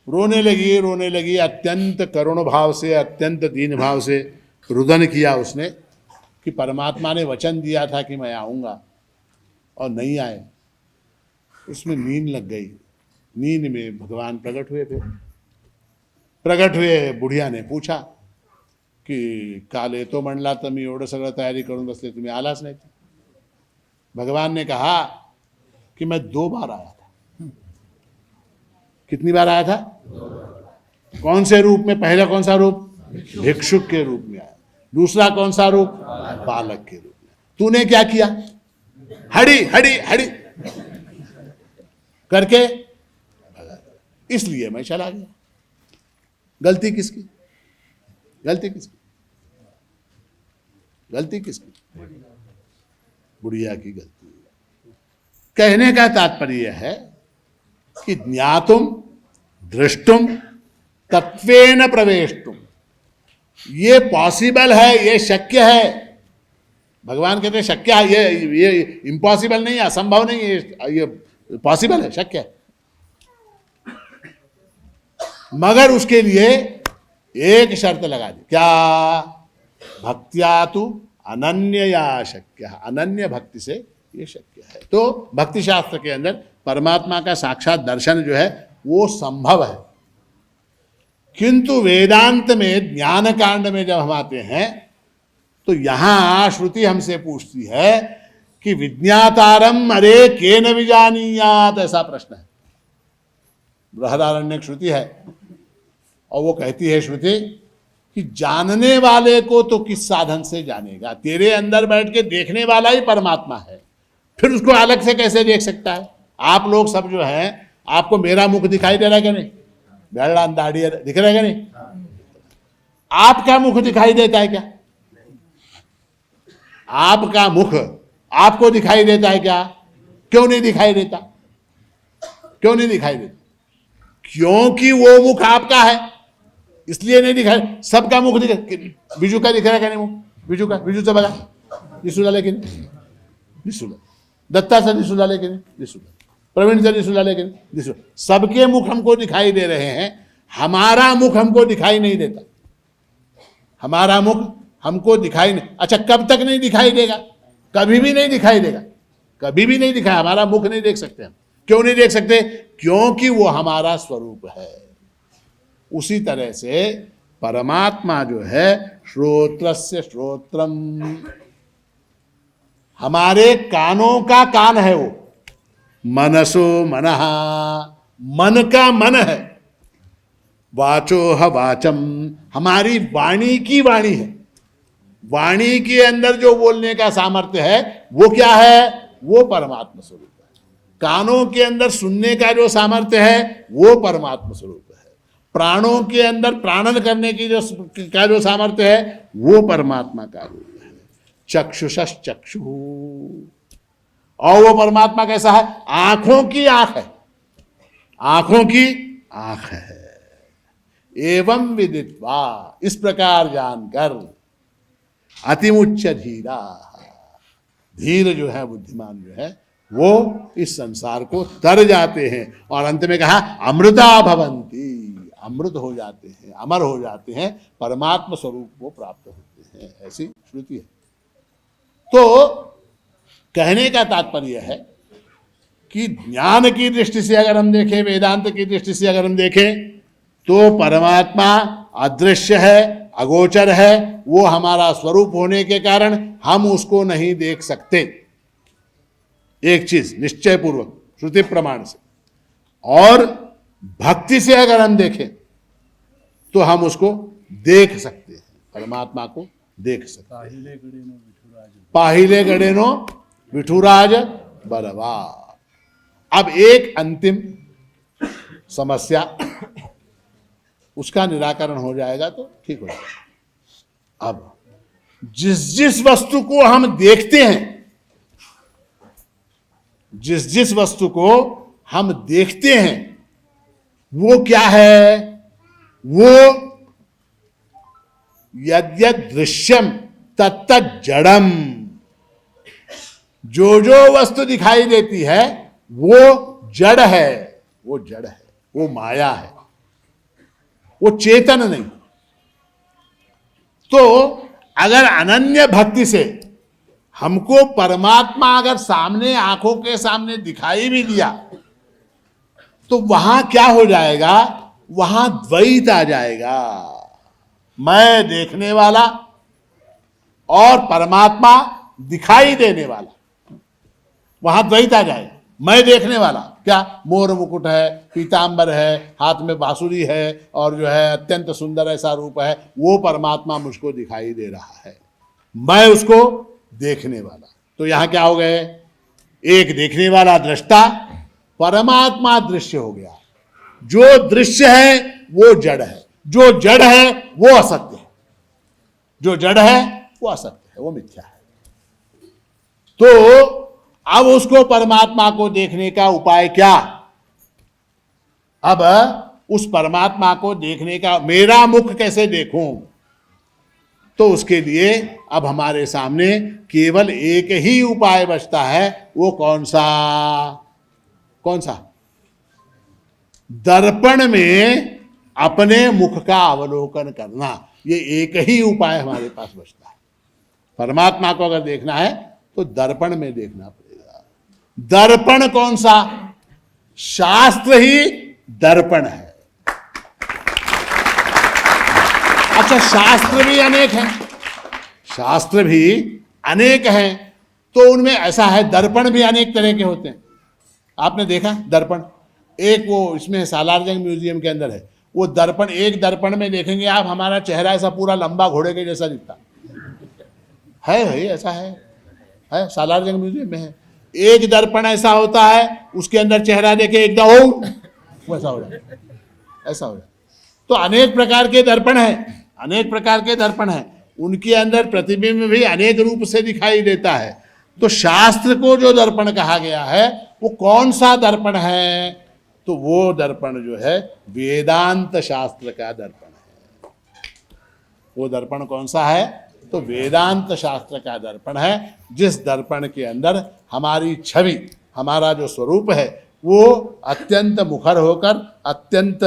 रोने लगी, रोने लगी। अत्यंत करुण भाव से, अत्यंत दीन भाव से रुदन किया उसने कि परमात्मा ने वचन दिया था कि मैं आऊँगा और नहीं आए। उसमें नींद लग गई। नींद में भगवान प्रकट हुए। फिर प्रकट हुए, बुढ़िया ने पूछा कि काले तो मंडला तमी एवढं सगळं तयारी करून बसले, तुम्ही आलाच नाही। भगवान ने कहा कि मैं 2 बार आया था। कितनी बार आया था? कौन से रूप में? पहला कौन सा रूप? भिक्षुक के रूप में आया। दूसरा कौन सा रूप? बालक के रूप में। तूने क्या किया? हड़ी हड़ी हड़ी करके, इसलिए मैं चला गया। गलती किसकी? गलती किसकी? गलती किसकी? बुढ़िया की गलती। कहने का तात्पर्य है कि ज्ञातुम दृष्टुम तत्वेन प्रवेशतुम, ये पॉसिबल है, ये शक्य है। भगवान कहते हैं शक्य है, ये इम्पॉसिबल नहीं है, असंभव नहीं है, ये पॉसिबल है, शक्य है। मगर उसके लिए एक शर्त लगा दी, क्या? भक्त्या तु अनन्यया शक्य, अनन्य भक्ति से ये शक्य है। तो भक्ति शास्त्र के अंदर परमात्मा का साक्षात दर्शन जो है वो संभव है। किंतु वेदांत में, ज्ञान कांड में जब हम आते हैं तो यहां श्रुति हमसे पूछती है कि विज्ञातारम अरे केन विजानीयात, ऐसा प्रश्न है। बृहदारण्यक श्रुति है और वो कहती है श्रुति कि जानने वाले को तो किस साधन से जानेगा? तेरे अंदर बैठ के देखने वाला ही परमात्मा है, फिर उसको अलग से कैसे देख सकता है? आप लोग सब जो हैं, आपको मेरा मुख दिखाई दे रहा है क्या नहीं? बेड़ा दाढ़ी दिख रहा है क्या नहीं? आपका मुख दिखाई देता है क्या? आपका मुख आपको दिखाई देता है क्या? क्यों नहीं दिखाई देता? क्यों नहीं दिखाई देता? क्योंकि वो मुख आपका है, इसलिए नहीं दिखाई। सबका मुख दिखा। बिजू का दिख रहा है क्या नहीं मुख? बिजू का, बिजू से बगा दिसू लेकिन दिसू, दत्ता से दिसू लेकिन दिसू, प्रवीण से दिसू लेकिन दिसू। सबके मुख हमको दिखाई दे रहे हैं, हमारा मुख हमको दिखाई नहीं देता। हमारा मुख हमको दिखाई नहीं। अच्छा, कब तक नहीं दिखाई देगा? कभी भी नहीं दिखाई देगा, कभी भी नहीं दिखाई। हमारा मुख नहीं देख सकते हम। क्यों नहीं देख सकते? क्योंकि वो हमारा स्वरूप है। उसी तरह से परमात्मा जो है श्रोत्रस्य श्रोत्रम, हमारे कानों का कान है वो। मनसो मनः, मन का मन है। वाचोह वाचम, हमारी वाणी की वाणी है। वाणी के अंदर जो बोलने का सामर्थ्य है वो क्या है? वो परमात्मा स्वरूप है। कानों के अंदर सुनने का जो सामर्थ्य है वो परमात्मा स्वरूप है। प्राणों के अंदर प्राणन करने की जो सामर्थ्य है वो परमात्मा का रूप है। चक्षुषश् चक्षु, और वो परमात्मा कैसा है? आंखों की आंख है, आंखों की आंख है। एवं विदित्वा, इस प्रकार जानकर, अतिमुच्च धीरा, धीर जो है, बुद्धिमान जो है, वो इस संसार को तर जाते हैं। और अंत में कहा अमृता भवन्ति, अमृत हो जाते हैं, अमर हो जाते हैं, परमात्मा स्वरूप को प्राप्त होते हैं। ऐसी श्रुति है। तो कहने का तात्पर्य है कि ज्ञान की दृष्टि से अगर हम देखें, वेदांत की दृष्टि से अगर हम देखें, तो परमात्मा अदृश्य है, अगोचर है। वो हमारा स्वरूप होने के कारण हम उसको नहीं देख सकते। एक चीज निश्चय पूर्वक श्रुति प्रमाण से। और भक्ति से अगर हम देखें तो हम उसको देख सकते हैं, परमात्मा को देख सकते हैं। पाहिले गडेनो विठुराज बरवा। अब एक अंतिम समस्या, उसका निराकरण हो जाएगा तो ठीक हो जाएगा। अब जिस जिस वस्तु को हम देखते हैं, जिस जिस वस्तु को हम देखते हैं वो क्या है? वो यद्यद् दृश्यम तत्तत् जड़म, जो जो वस्तु दिखाई देती है वो जड़ है, वो जड़ है, वो माया है, वो चेतन नहीं। तो अगर अनन्य भक्ति से हमको परमात्मा अगर सामने, आंखों के सामने दिखाई भी दिया, तो वहां क्या हो जाएगा, वहां द्वैत आ जाएगा। मैं देखने वाला और परमात्मा दिखाई देने वाला, वहां द्वैत आ जाएगा। मैं देखने वाला क्या, मोर मुकुट है, पीतांबर है, हाथ में बांसुरी है और जो है अत्यंत सुंदर ऐसा रूप है, वो परमात्मा मुझको दिखाई दे रहा है, मैं उसको देखने वाला। तो यहां क्या हो गए, एक देखने वाला दृष्टा, परमात्मा दृश्य हो गया। जो दृश्य है वो जड़ है, जो जड़ है वो असत्य है, जो जड़ है वो असत्य है, वो मिथ्या है। तो अब उसको परमात्मा को देखने का उपाय क्या, अब उस परमात्मा को देखने का मेरा मुख कैसे देखूं, तो उसके लिए अब हमारे सामने केवल एक ही उपाय बचता है। वो कौन सा, कौन सा, दर्पण में अपने मुख का अवलोकन करना। ये एक ही उपाय हमारे पास बचता है। परमात्मा को अगर देखना है तो दर्पण में देखना पड़ेगा। दर्पण कौन सा, शास्त्र ही दर्पण है। अच्छा, शास्त्र भी अनेक हैं, शास्त्र भी अनेक हैं, तो उनमें ऐसा है दर्पण भी अनेक तरह के होते हैं। आपने देखा दर्पण, एक वो इसमें सालारजंग म्यूजियम के अंदर है, वो दर्पण, एक दर्पण में देखेंगे आप हमारा चेहरा ऐसा पूरा लंबा घोड़े के जैसा दिखता है भाई, ऐसा है सालारजंग म्यूजियम में है। एक दर्पण ऐसा होता है, उसके अंदर चेहरा देखे एकदम वैसा हो जाए, ऐसा हो जाए। तो अनेक प्रकार के दर्पण हैं, अनेक प्रकार के दर्पण हैं, उनके अंदर प्रतिबिंब भी अनेक रूप से दिखाई देता है। तो शास्त्र को जो दर्पण कहा गया है वो कौन सा दर्पण है, तो वो दर्पण जो है वेदांत शास्त्र का दर्पण है। वो दर्पण कौन सा है, तो वेदांत शास्त्र का दर्पण है, जिस दर्पण के अंदर हमारी छवि, हमारा जो स्वरूप है वो अत्यंत मुखर होकर अत्यंत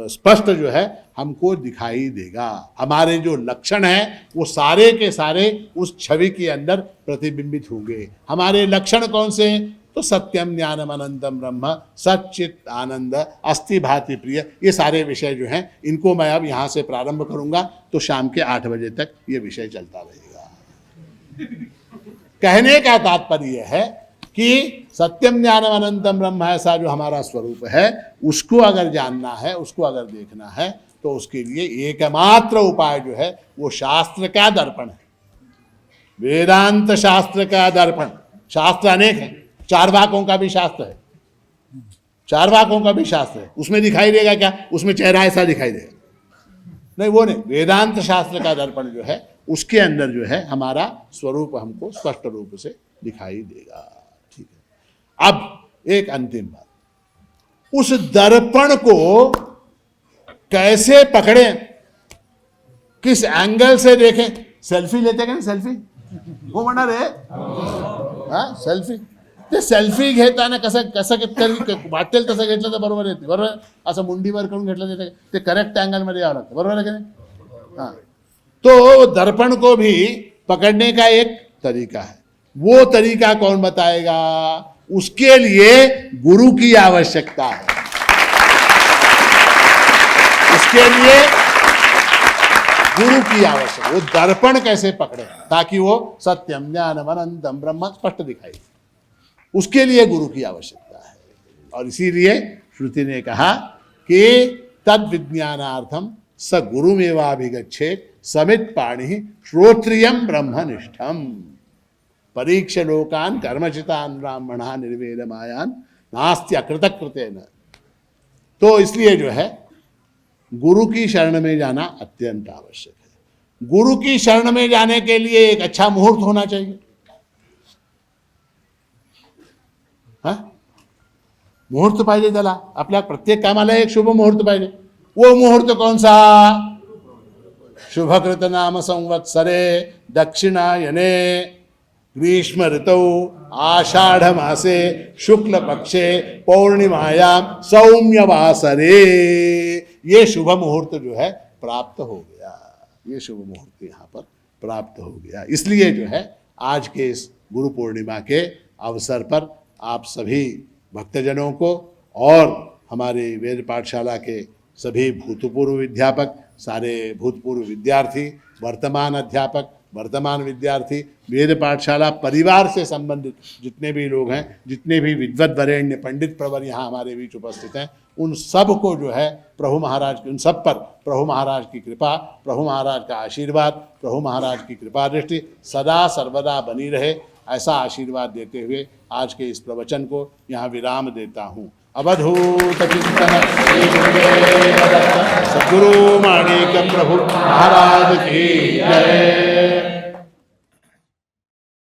स्पष्ट जो है हमको दिखाई देगा। हमारे जो लक्षण हैं वो सारे के सारे उस छवि के अंदर प्रतिबिंबित होंगे। हमारे लक्षण कौन से हैं, तो सत्यम ज्ञानम अनंतम ब्रह्म, सच्चित आनंद, अस्ति भाति प्रिय, ये सारे विषय जो हैं इनको मैं अब यहाँ से प्रारंभ करूँगा, तो शाम के 8 बजे तक ये विषय चलता रहेगा। कहने का तात्पर्य है कि सत्यम ज्ञानम अनंतम ब्रह्म, ऐसा जो हमारा स्वरूप है उसको अगर जानना है, उसको अगर देखना है, तो उसके लिए एकमात्र उपाय जो है वो शास्त्र का दर्पण है, वेदांत शास्त्र का दर्पण। शास्त्र अनेक है, चारवाकों का भी शास्त्र है, चारवाकों का भी शास्त्र है, उसमें दिखाई देगा क्या, उसमें चेहरा ऐसा दिखाई देगा, नहीं वो नहीं। वेदांत शास्त्र का दर्पण जो है उसके अंदर जो है हमारा स्वरूप हमको स्पष्ट रूप से दिखाई देगा। ठीक है, अब एक अंतिम बात, उस दर्पण को कैसे पकड़े, किस एंगल से देखें। सेल्फी लेते क्या, सेल्फी वो म्हणणार आहे हा, सेल्फी, ते सेल्फी घेताना कसं कसं वाटेल तसं घेतलं तर बरोबर येते, बरोबर, असं मुंडीवर करून घेतलं ते करेक्ट अँगलमध्ये यावं लागतं, बरोबर है कि नहीं। हाँ, तो दर्पण को भी पकड़ने का एक तरीका है। वो तरीका कौन बताएगा, उसके लिए गुरु की आवश्यकता है। उसके लिए गुरु की आवश्यकता, वो दर्पण कैसे पकड़े ताकि वो सत्यम ज्ञानम अनंतम ब्रह्म स्पष्ट दिखाई, उसके लिए गुरु की आवश्यकता है। और इसीलिए श्रुति ने कहा कि तद विज्ञानार्थम स गुरुमेवाभिगच्छेत् समित पाणि श्रोत्रियम ब्रह्मनिष्ठम परीक्ष लोकान कर्मचितान ब्राह्मणा निर्वेद मायान नास्ति अकृतकृतेन। तो इसलिए जो है गुरु की शरण में जाना अत्यंत आवश्यक है। गुरु की शरण में जाने के लिए एक अच्छा मुहूर्त होना चाहिए। हाँ, मुहूर्त पाहिजे त्याला, आपल्या प्रत्येक कामाला एक शुभ मुहूर्त पाहिजे। वो मुहूर्त कौन सा, शुभकृत नाम संवत्सरे दक्षिणायने, ग्रीष्म ऋतौ आषाढ़ मासे शुक्ल पक्षे पौर्णिमायाम सौम्यवासरे, ये शुभ मुहूर्त जो है प्राप्त हो गया, ये शुभ मुहूर्त यहाँ पर प्राप्त हो गया। इसलिए जो है आज के इस गुरु पूर्णिमा के अवसर पर आप सभी भक्तजनों को और हमारे वेद पाठशाला के सभी भूतपूर्व विद्यापक, सारे भूतपूर्व विद्यार्थी, वर्तमान अध्यापक, वर्तमान विद्यार्थी, वेद पाठशाला परिवार से संबंधित जितने भी लोग हैं, जितने भी विद्वत वरेण्य पंडित प्रवर यहाँ हमारे बीच उपस्थित हैं, उन सब को जो है प्रभु महाराज की, उन सब पर प्रभु महाराज की कृपा, प्रभु महाराज का आशीर्वाद, प्रभु महाराज की कृपा दृष्टि सदा सर्वदा बनी रहे, ऐसा आशीर्वाद देते हुए आज के इस प्रवचन को यहाँ विराम देता हूँ। अवधूत चिंतन सद्गुरु माणिक प्रभु महाराज की जय।